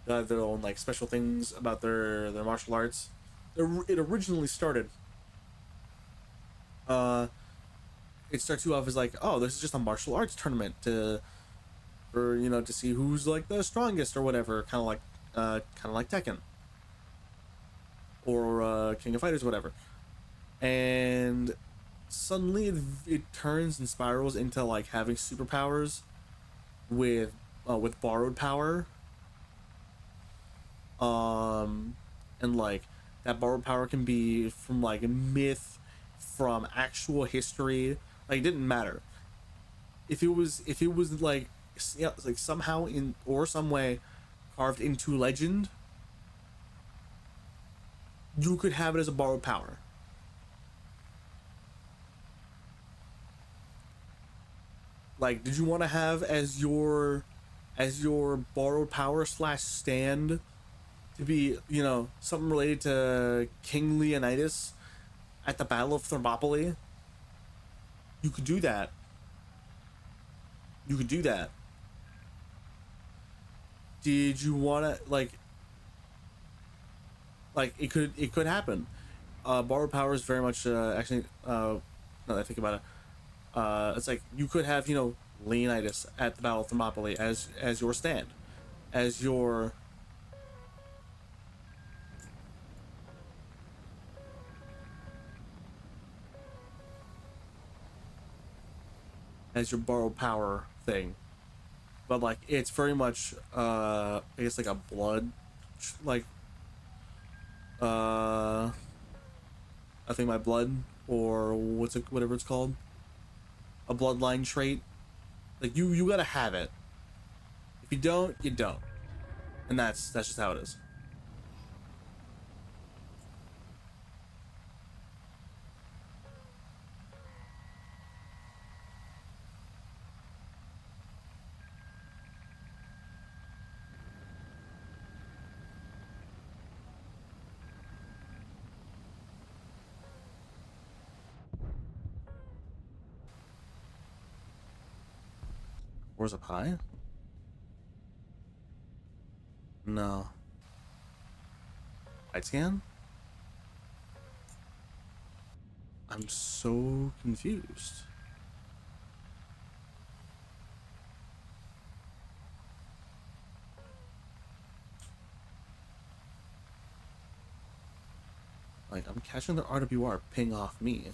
own like special things about their martial arts. It originally started. Uh, it starts you off as like, oh, this is just a martial arts tournament for to see who's like the strongest or whatever, kind of like Tekken or King of Fighters, whatever. And suddenly it turns and spirals into like having superpowers with borrowed power, um and like that borrowed power can be from like myth, from actual history. Like, it didn't matter if it was like, yeah, like somehow in or some way carved into legend. You could have it as a borrowed power. Like, did you want to have as your borrowed power slash stand to be, something related to King Leonidas at the Battle of Thermopylae? You could do that. You could do that. Did you want to like it could happen. Borrowed power is very much actually now that I think about it, it's like you could have, Leonidas at the Battle of Thermopylae as your stand, as your borrowed power thing. But like, it's very much I guess like a blood, like uh I think my blood, or whatever it's called, a bloodline trait. Like, you gotta have it. If you don't, you don't, and that's just how it is. Where's a pie? No. Light scan? I'm so confused. Like, I'm catching the RWR ping off me.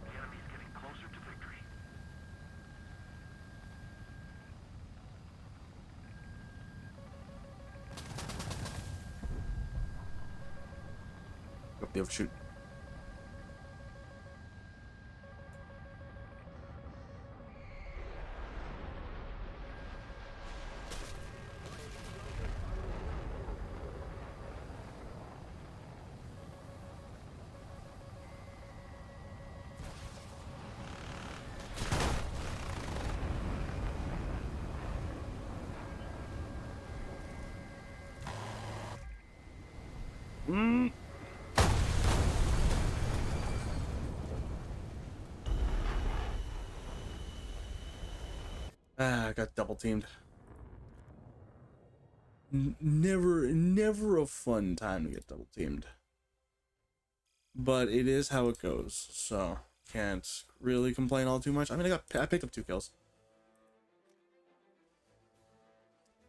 The enemy's getting closer to victory.
Up the overshoot. Mm. Ah, I got double teamed. Never a fun time to get double teamed. But it is how it goes, so. can't really complain all too much. I mean, I picked up 2 kills.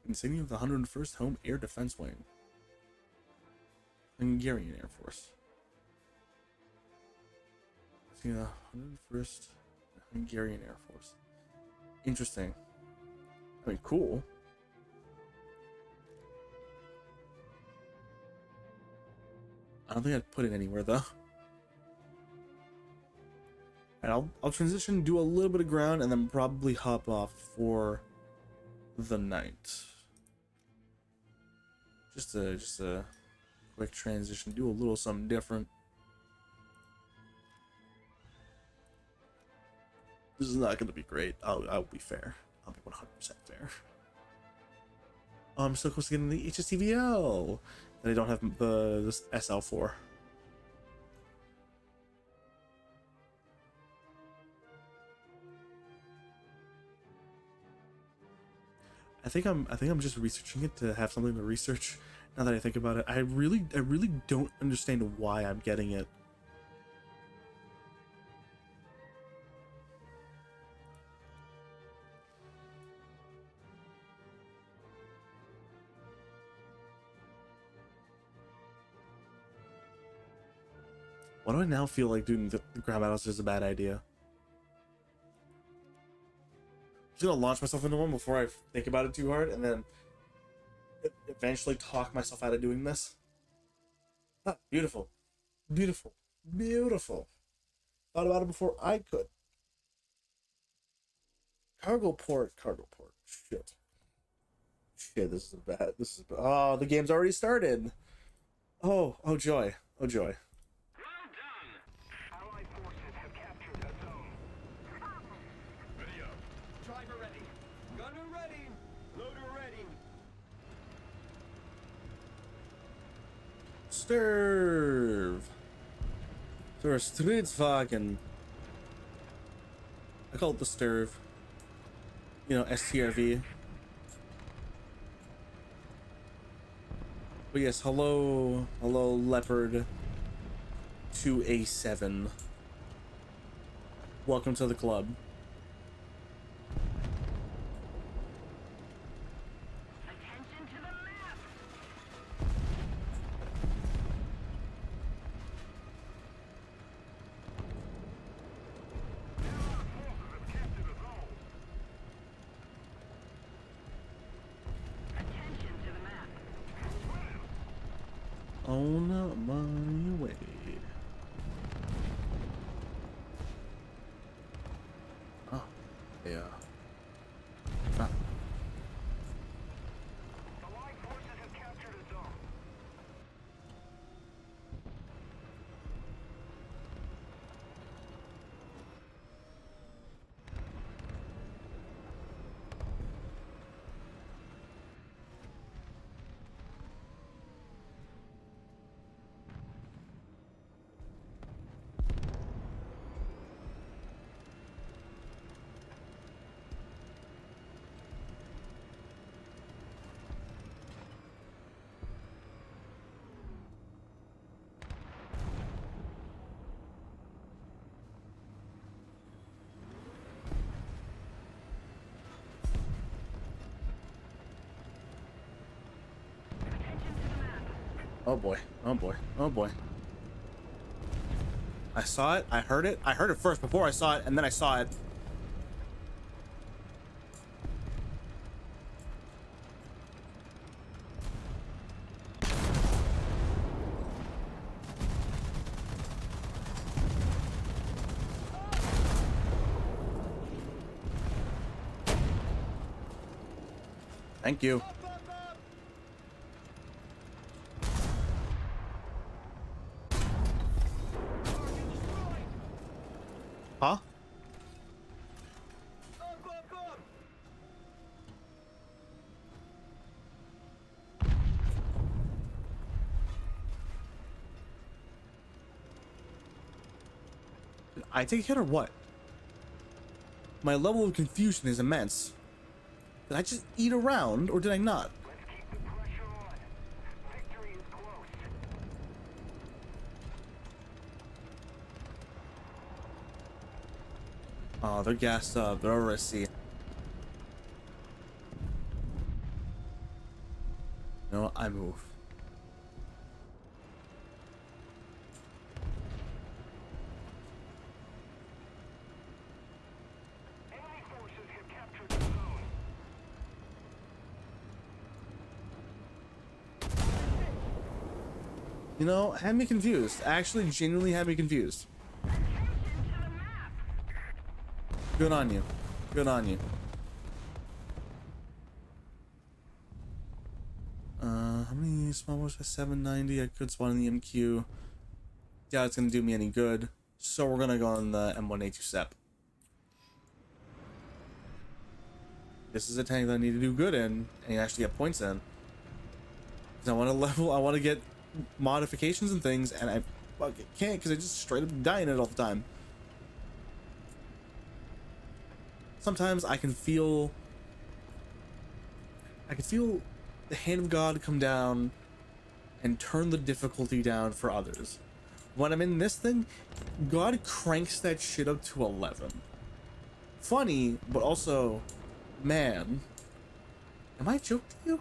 Insignia of the 101st Home Air Defense Wing. Hungarian Air Force. Insignia of the 101st Hungarian Air Force. Interesting. I mean, cool. I don't think I'd put it anywhere though. And I'll transition, do a little bit of ground, and then probably hop off for the night. Just a quick transition, do a little something different. This is not gonna be great. I'll be fair. I'll be 100% fair. Oh, I'm so close to getting the HSTVL, and I don't have this SL4. I think I'm just researching it to have something to research. Now that I think about it, I really don't understand why I'm getting it. Why do I now feel like doing the ground battles is a bad idea? I'm just gonna launch myself into one before I think about it too hard, and then eventually talk myself out of doing this. Ah, beautiful. Beautiful. Beautiful. Thought about it before I could. Cargo port. Cargo port. Shit. Shit, this is bad. This is bad. Oh, the game's already started. Oh, oh joy. Oh joy.
Well done! Allied forces have captured a zone. Ready up. Driver ready. Gunner ready. Loader ready.
Stirve. So our streets fucking. I call it the stirve. You know, STRV. But yes, hello Leopard 2A7. Welcome to the club.
Attention to the map! Allied forces have captured a zone. Attention to the map.
On my way. Oh, yeah. Ah.
Allied forces have captured a zone.
Oh boy. Oh boy. Oh boy. I saw it. I heard it. I heard it first before I saw it, and then I saw it. Thank you. Huh? Did I take a hit or what? My level of confusion is immense. Did I just eat around, or did I not?
Let's keep the pressure on. Victory is close.
Oh, they're gassed up. They're over at sea. You know what? I move.
Enemy forces have captured the zone.
You know, had me confused. Actually, genuinely had me confused.
Attention to the map.
Good on you. Good on you. How many small boats for 790? I could spawn in the MQ. Yeah, it's gonna do me any good. So we're gonna go on the M1A2 SEP. This is a tank that I need to do good in and actually get points in. Because I want to level, I want to get modifications and things, and I fucking can't because I just straight up die in it all the time. Sometimes I can feel the hand of God come down and turn the difficulty down for others. When I'm in this thing, God cranks that shit up to 11. Funny, but also, man, am I joking you?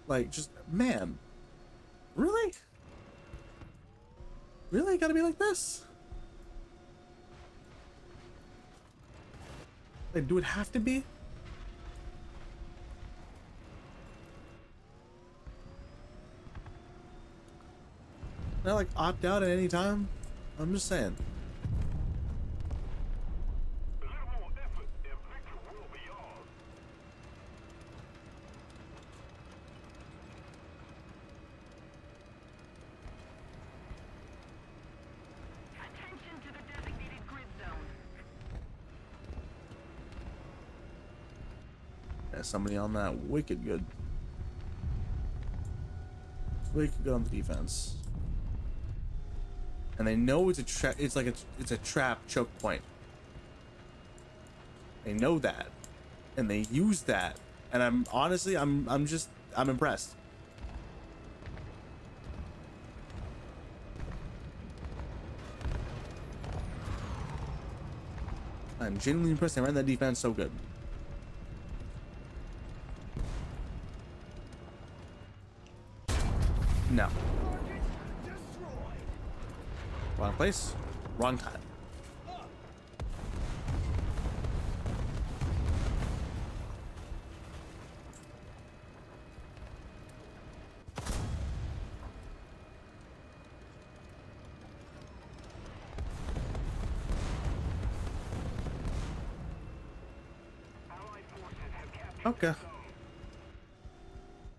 Like, just, man, really? Really? I gotta be like this? Like, do it have to be? Can I, like, opt out at any time? I'm just saying.
A little more effort and victory will be ours. Attention to the designated grid zone.
There's somebody on that wicked good. Wicked good on the defense. And they know it's a trap. It's like it's a trap choke point. They know that, and they use that. And I'm honestly, I'm impressed. I'm genuinely impressed. They ran that defense so good. No.
Target destroyed.
Wrong place, wrong time.
Allied forces have captured
Okay.
the zone.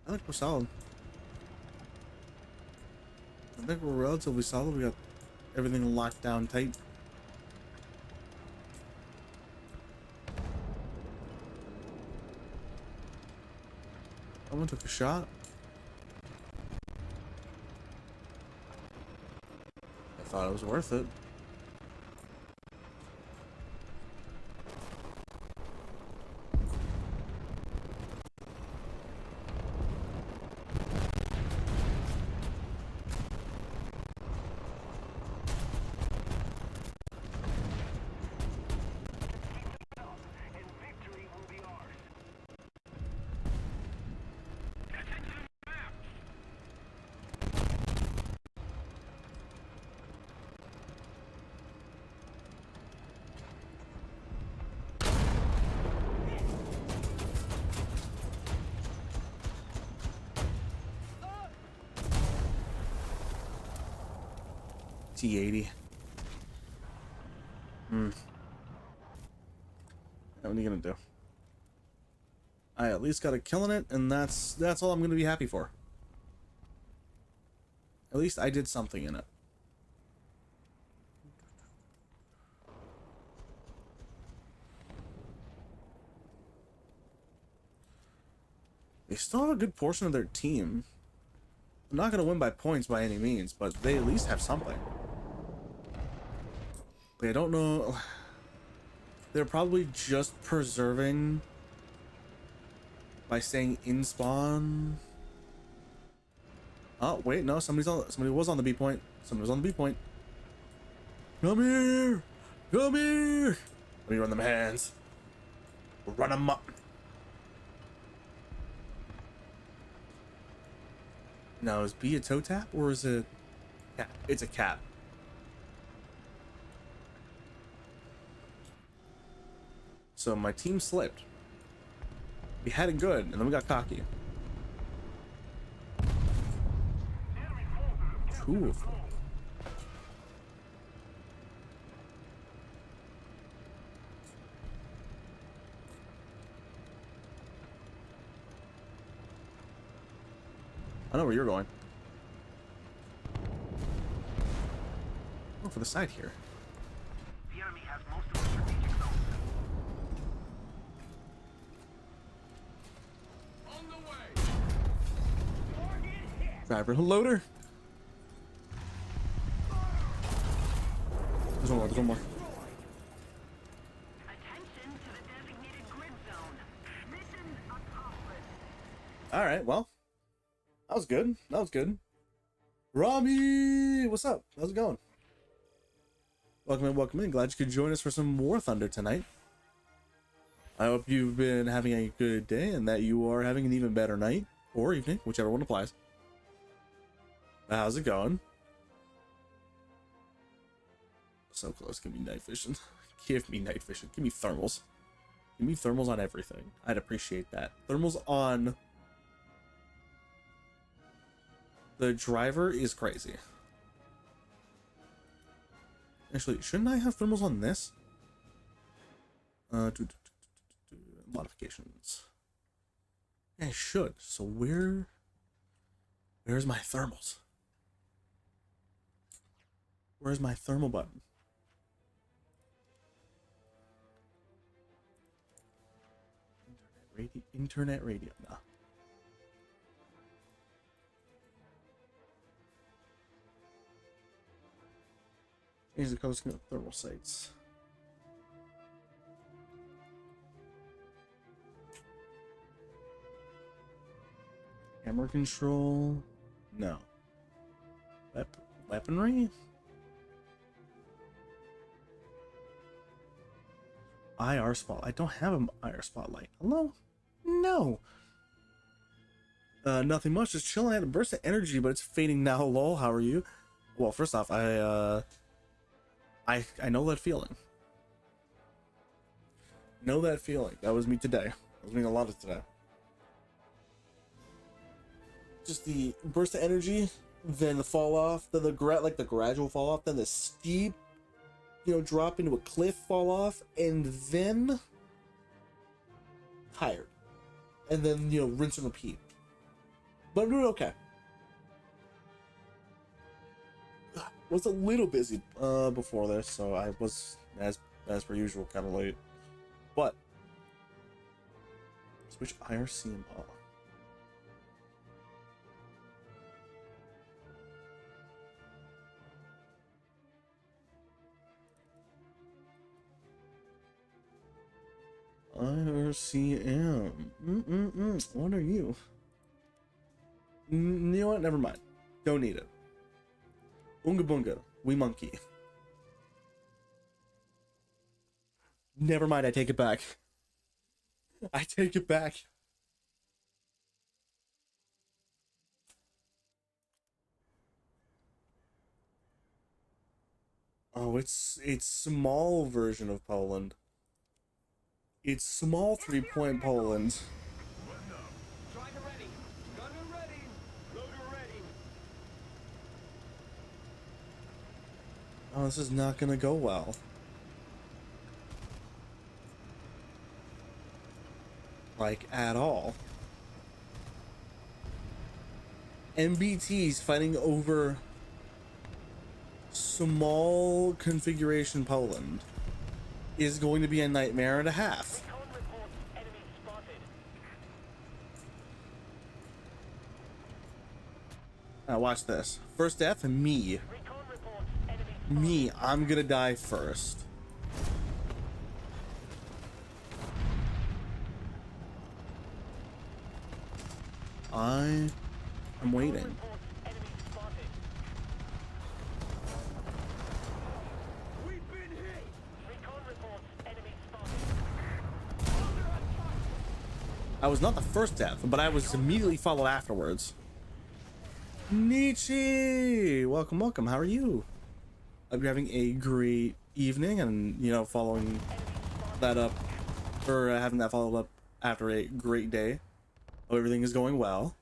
I think we're solid. I think we're relatively solid. We got everything locked down tight. Someone took a shot. I thought it was worth it.
And victory will be ours.
T80. What are you gonna do? I at least got a kill in it, and that's all I'm gonna be happy for. At least I did something in it. They still have a good portion of their team. They're not gonna win by points by any means, but they at least have something. I don't know. They're probably just preserving by staying in spawn. Oh, wait, no, somebody was on the B point. Somebody was on the B point. Come here! Come here! Let me run them hands. Run them up. Now, is B a toe tap or is it cap? It's a cap. So my team slipped. We had it good, and then we got cocky. Two of them. I know where you're going. Go for the side here.
The enemy has most of the strategic zones. On the way. Target hit.
Driver loader. There's one more. There's one more.
Attention to the designated grid zone. Mission accomplished.
All right. Well, that was good. That was good. Rami, what's up? How's it going? Welcome in. Welcome in. Glad you could join us for some War Thunder tonight. I hope you've been having a good day and that you are having an even better night or evening, whichever one applies. How's it going? So close. Give me night vision. Give me night vision. Give me thermals. Give me thermals on everything. I'd appreciate that. Thermals on the driver is crazy. Actually, shouldn't I have thermals on this? Modifications. Yeah, I should. So where's my thermals? Where's my thermal button? Internet radio. No. Change the colors of thermal sites. Camera control. No. Weaponry. IR spot. I don't have an IR spotlight. Hello? No. Nothing much. Just chilling. I had a burst of energy, but it's fading now. Lol. How are you? Well, first off, I know that feeling. Know that feeling. That was me today. That was me a lot of today. Just the burst of energy, then the fall off, then the gradual fall off, then the steep, drop into a cliff, fall off, and then tired, and then rinse and repeat. But I'm doing okay. Was a little busy before this, so I was as per usual kind of late. But switch IRCM off. IRCM. What are you? You know what? Never mind. Don't need it. Unga bunga. We monkey. Never mind. I take it back. I take it back. Oh, it's small version of Poland. It's small 3-point Poland.
Driver ready. Gunner ready. Loader ready.
Oh, this is not gonna go well. Like, at all. MBT's fighting over small configuration Poland is going to be a nightmare and a half.
Recon reports enemy spotted.
Now watch this. First death, me.
Recon reports enemy spotted.
Me, I'm gonna die first. I'm waiting.
Reports enemy
I was not the first death, but I was immediately followed afterwards. Nietzsche! Welcome, welcome. How are you? Hope you're having a great evening and, you know, following that up, or having that followed up after a great day. Hope everything is going well.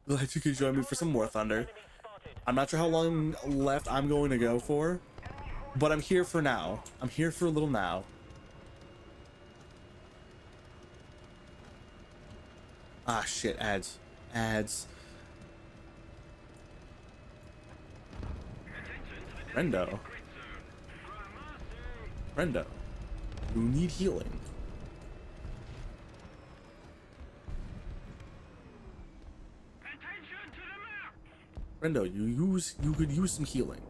Glad you could join me for some more Thunder. I'm not sure how long left I'm going to go for, but I'm here for now. I'm here for a little now. Ah, shit, ads. Ads. Rendo. Rendo. You need healing. Rendo, you could use some healing.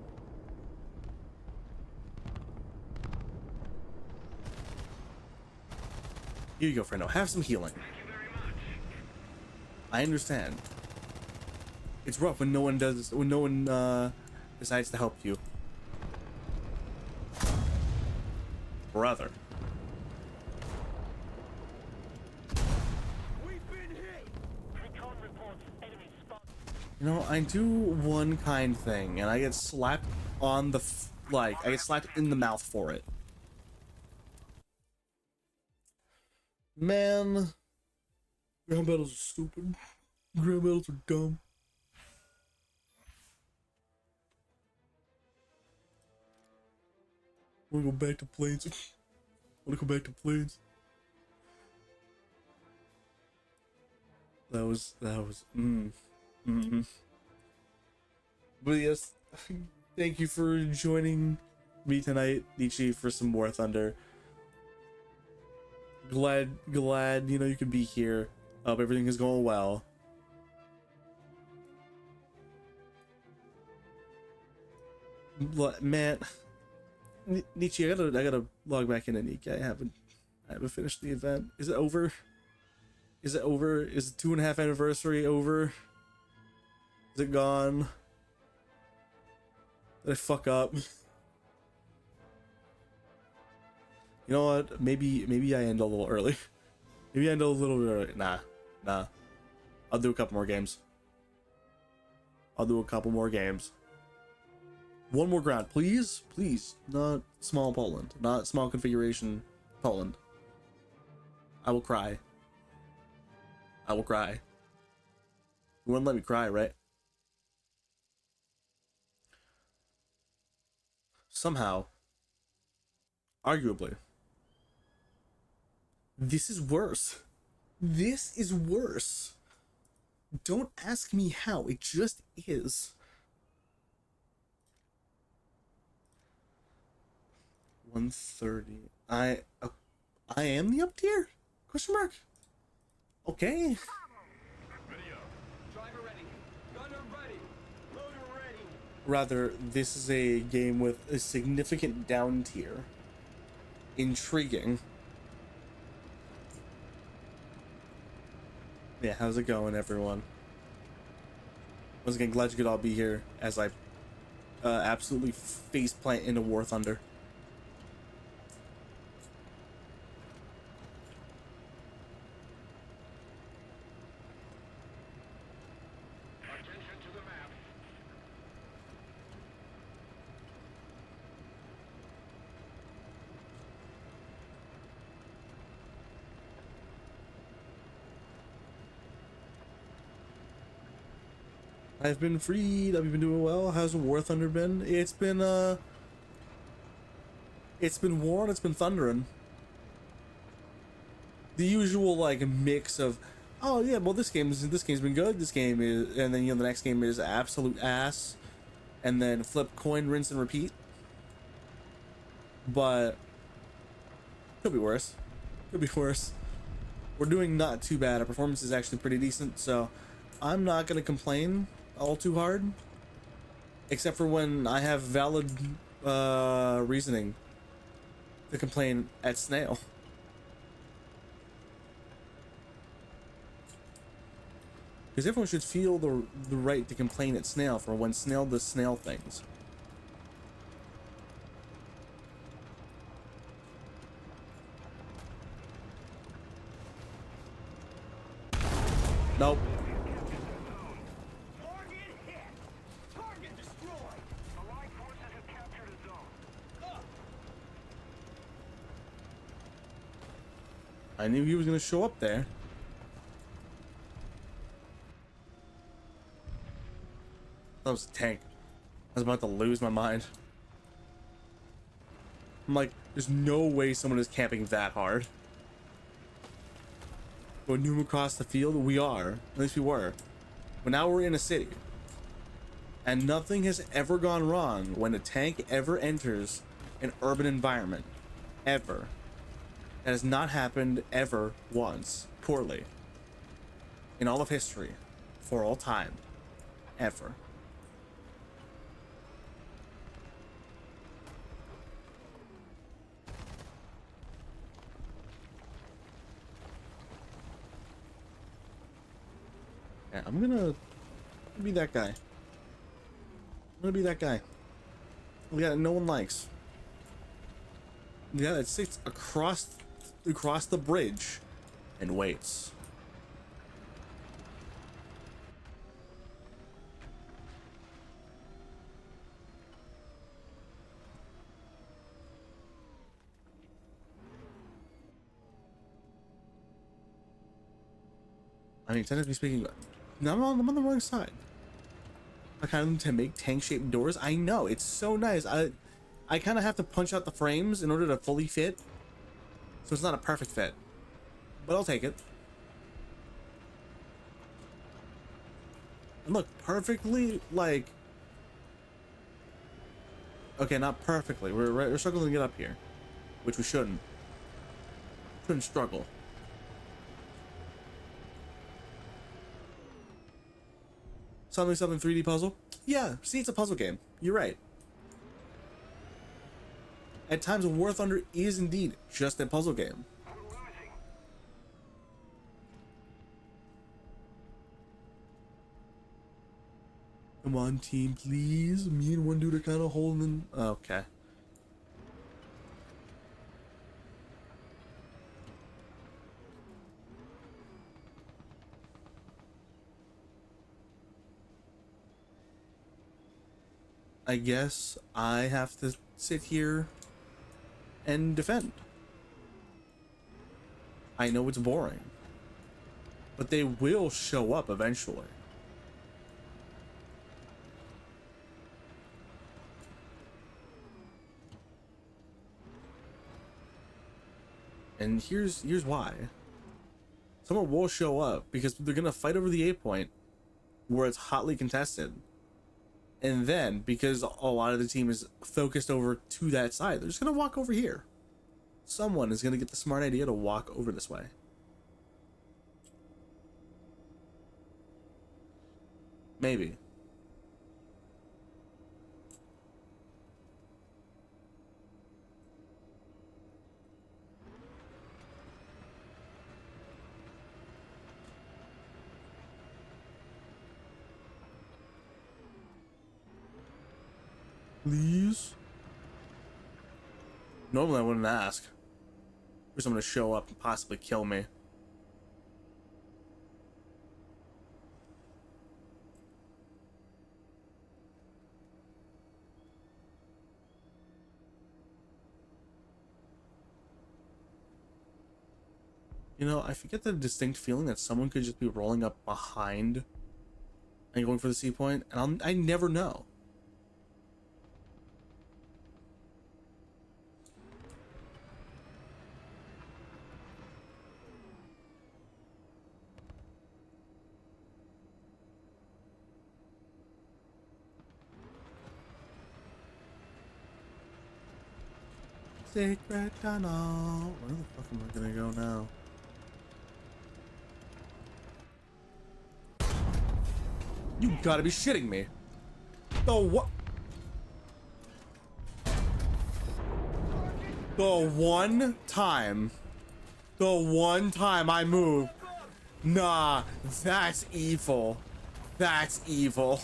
Here you go, Frendo. Have some healing. I understand. It's rough when no one decides to help you. Brother. You know, I do one kind thing, and I get slapped on the I get slapped in the mouth for it. Man, ground battles are stupid. Ground battles are dumb. I wanna go back to planes. I wanna go back to planes. That was But yes, thank you for joining me tonight, Nietzsche, for some more Thunder. Glad you know you could be here. Hope everything is going well. Man, Nietzsche, I gotta log back in, Nietzsche. I haven't finished the event. Is it over? Is it over? Is the 2.5 anniversary over? Is it gone? Did I fuck up? You know what? Maybe I end a little early. Maybe I end a little bit early. Nah. I'll do a couple more games. One more ground, please. Please. Not small Poland. Not small configuration Poland. I will cry. You wouldn't let me cry, right? Somehow, arguably, this is worse. Don't ask me how, it just is. 130. I am the up tier? Question mark. Okay.
Driver ready. Gunner ready. Loader ready.
Rather, this is a game with a significant down tier. Intriguing. Yeah, how's it going, everyone? Once again, glad you could all be here as I absolutely faceplant into War Thunder.
Attention to the map.
I've been freed. I've been doing well. How's War Thunder been? It's been war and it's been thundering. The usual like mix of, oh yeah, well this game's been good. This game is, and then you know the next game is absolute ass, and then flip coin, rinse and repeat. But could be worse. We're doing not too bad. Our performance is actually pretty decent, so I'm not gonna complain all too hard, except for when I have valid reasoning to complain at Snail. Because everyone should feel the right to complain at Snail for when Snail does Snail things. Nope.
Target hit! Target destroyed! Allied forces have captured a zone.
I knew he was gonna show up there. That was a tank. I was about to lose my mind. I'm like, there's no way someone is camping that hard. But new across the field, we are. At least we were. But now we're in a city. And nothing has ever gone wrong when a tank ever enters an urban environment. Ever. That has not happened ever once. Poorly. In all of history. For all time. Ever. Yeah, I'm gonna be that guy. I'm gonna be that guy. Yeah, no one likes. Yeah, it sits across the bridge and waits. I mean, technically speaking, no, I'm on the wrong side. I kind of to make tank-shaped doors. I know, it's so nice. I kind of have to punch out the frames in order to fully fit. So it's not a perfect fit. But I'll take it. And look, perfectly, like... Okay, not perfectly. We're struggling to get up here. Which we shouldn't. Shouldn't struggle. Something 3D puzzle? Yeah, see, it's a puzzle game. You're right. At times, War Thunder is indeed just a puzzle game. Come on, team, please. Me and one dude are kind of holding... Okay. I guess I have to sit here and defend. I know it's boring, but they will show up eventually. And here's why. Someone will show up because they're gonna fight over the A point where it's hotly contested. And then, because a lot of the team is focused over to that side, they're just going to walk over here. Someone is going to get the smart idea to walk over this way. Maybe. Please? Normally I wouldn't ask for someone to show up and possibly kill me. You know, I forget the distinct feeling that someone could just be rolling up behind and going for the C point, and I never know. Secret tunnel. Where the fuck am I gonna go now? You gotta be shitting me. The what? The one time I move. Nah, that's evil. That's evil.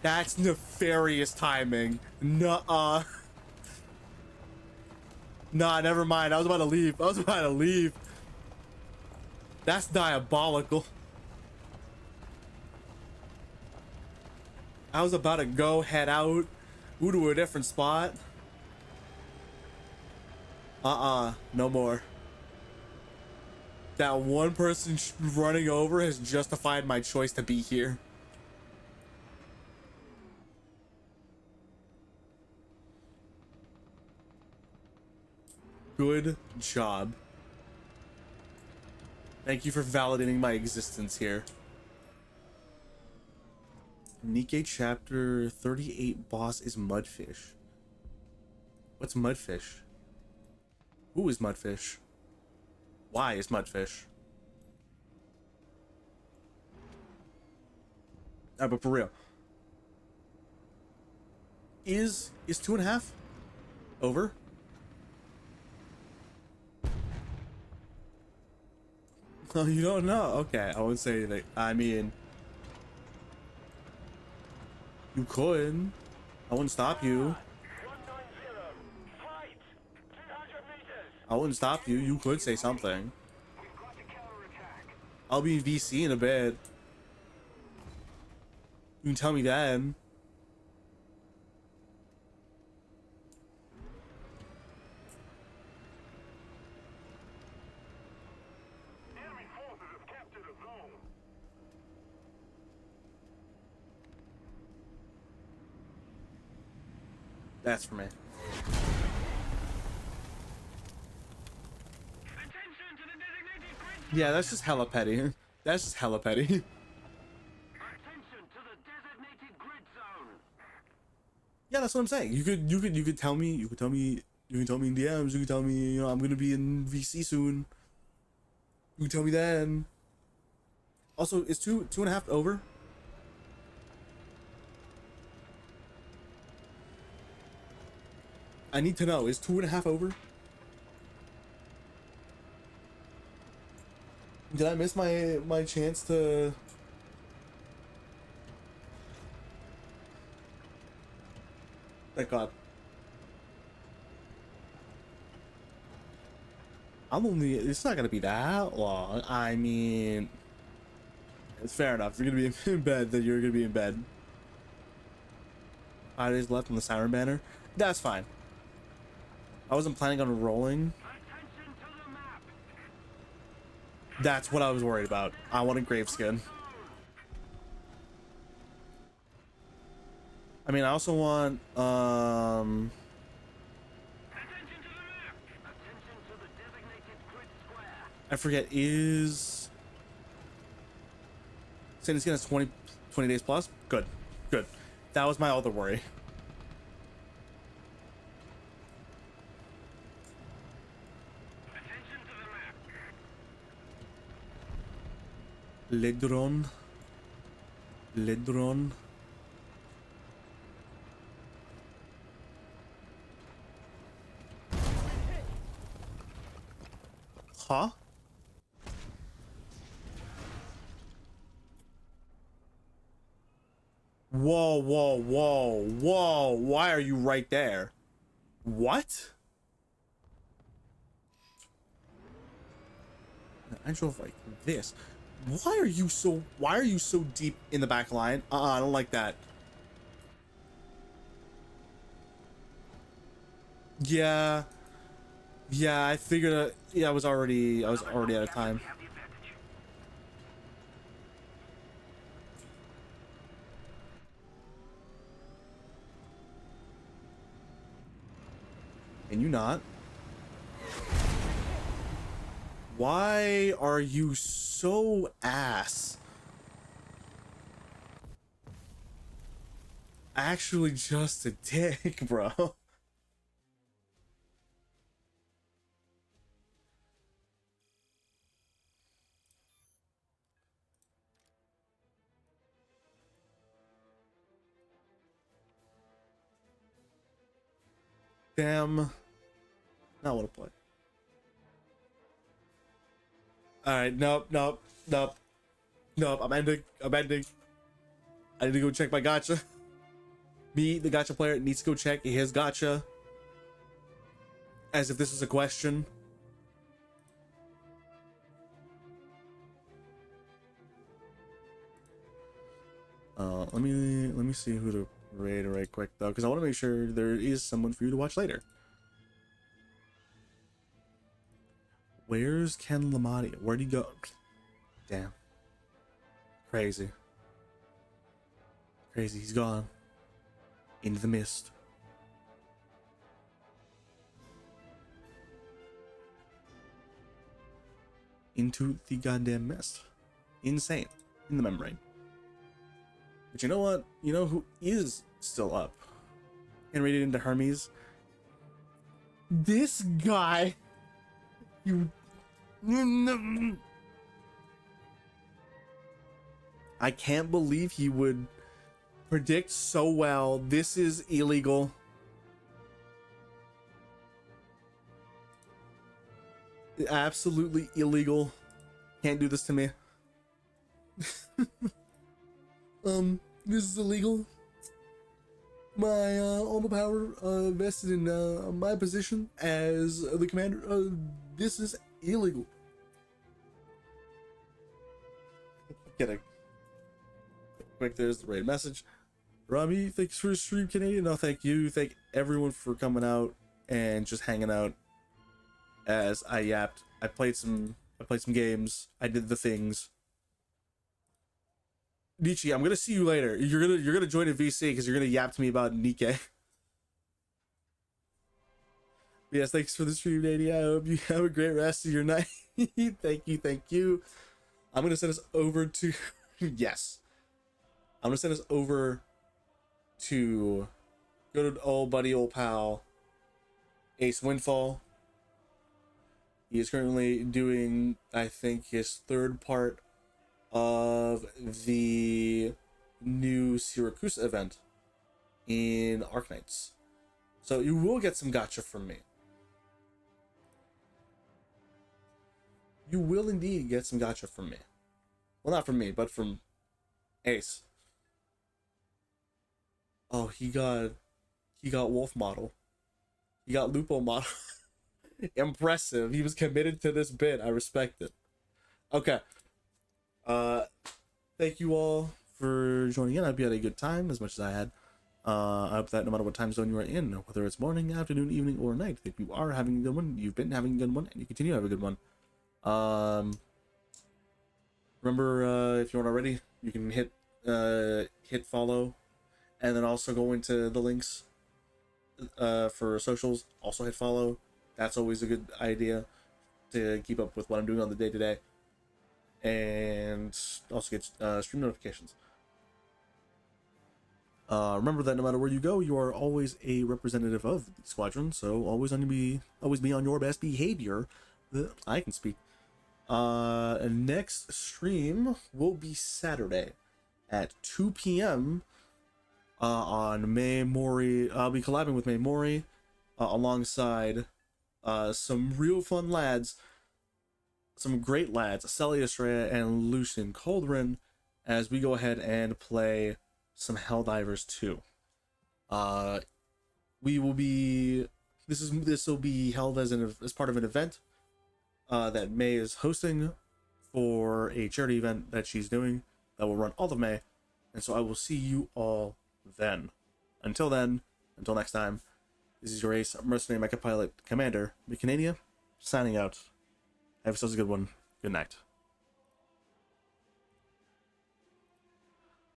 That's nefarious timing. Nuh-uh. Nah, never mind. I was about to leave. That's diabolical. I was about to go head out, move to a different spot. No more. That one person running over has justified my choice to be here. Good job. Thank you for validating my existence here. Nikkei chapter 38 boss is Mudfish. What's Mudfish? Who is Mudfish? Why is Mudfish? But for real. Is 2.5 over? Oh, you don't know? Okay, I won't say anything. I mean, you could. I wouldn't stop you.
190. Fight. 200 meters.
I wouldn't stop you. You could say something.
We've got to counterattack.
I'll be in VC in a bit. You can tell me then.
Enemy forces have captured a zone.
That's for me.
Attention to the designated grid.
Yeah, that's just hella petty. That's just hella petty.
Attention to the designated grid zone.
Yeah, that's what I'm saying. You could tell me. You can tell me in DMs. You can tell me, I'm gonna be in VC soon. You can tell me then. Also, is 2.5 over? I need to know. Is 2.5 over? Did I miss my chance to? Thank God. It's not gonna be that long. I mean, it's fair enough. You're gonna be in bed, then you're gonna be in bed. 5 days left on the Siren banner. That's fine. I wasn't planning on rolling.
Attention to the map.
That's what I was worried about. I wanted Graveskin. I mean, I also want,
Attention to the map. Attention to the designated grid square.
I forget, is saying it's gonna 20 days plus? Good. Good. That was my other worry.
Attention to the map.
Ledron. Ledron. Huh? Whoa, whoa, whoa, whoa. Why are you right there? What? I drove like this. Why are you so deep in the back line? I don't like that. Yeah. Yeah, I figured yeah, I was already out of time.
Have the advantage.
And you not. Why are you so ass? Actually just a dick, bro. Damn. Now I want to play. Alright, nope. I'm ending. I need to go check my gacha. Me, the gacha player, needs to go check his gacha. As if this is a question. Let me see who to raid right quick though, because I want to make sure there is someone for you to watch later. Where's Ken Lamati? Where'd he go? Damn. Crazy. Crazy. He's gone. Into the mist. Into the goddamn mist. Insane. In the membrane. But you know what? You know who is still up and rated into Hermes? This guy. You. I can't believe he would predict so well. This is illegal. Absolutely illegal. Can't do this to me. This is illegal. My all the power vested in my position as the commander. This is illegal. Get a quick. There's the raid message. Robbie, thanks for the stream, Canadian. No, thank you. Thank everyone for coming out and just hanging out. As I yapped, I played some games. I did the things. Nietzsche, I'm gonna see you later. You're gonna join a VC because you're gonna yap to me about Nikkei. Yes, thanks for the stream, Nady. I hope you have a great rest of your night. Thank you. I'm gonna send us over to yes. I'm gonna send us over to good old buddy, old pal, Ace Windfall. He is currently doing, I think, his third part of the new Syracuse event in Arknights. So you will get some gacha from me. You will indeed get some gacha from me. Well, not from me, but from Ace. Oh, he got Wolf model. He got Lupo model. Impressive. He was committed to this bit. I respect it. Okay. Thank you all for joining in. I hope you had a good time as much as I had. I hope that no matter what time zone you are in, whether it's morning, afternoon, evening, or night, if you are having a good one, you've been having a good one, and you continue to have a good one. Remember, if you aren't already, you can hit follow, and then also go into the links for socials. Also hit follow. That's always a good idea to keep up with what I'm doing on the day-to-day. And also get stream notifications. Remember that no matter where you go, you are always a representative of the squadron, so always be on your best behavior. I can speak. Next stream will be Saturday at 2 p.m. On May Mori. I'll be collabing with May Mori alongside some real fun lads, some great lads, Celia Estrella and Lucian Coldren, as we go ahead and play some Helldivers 2. We will be this will be held as part of an event that May is hosting for a charity event that she's doing that will run all of May, and so I will see you all then. Until next time, this is your Ace Mercenary Mecha Pilot Commander, Mechanania, signing out. Have yourselves a good one. Good night.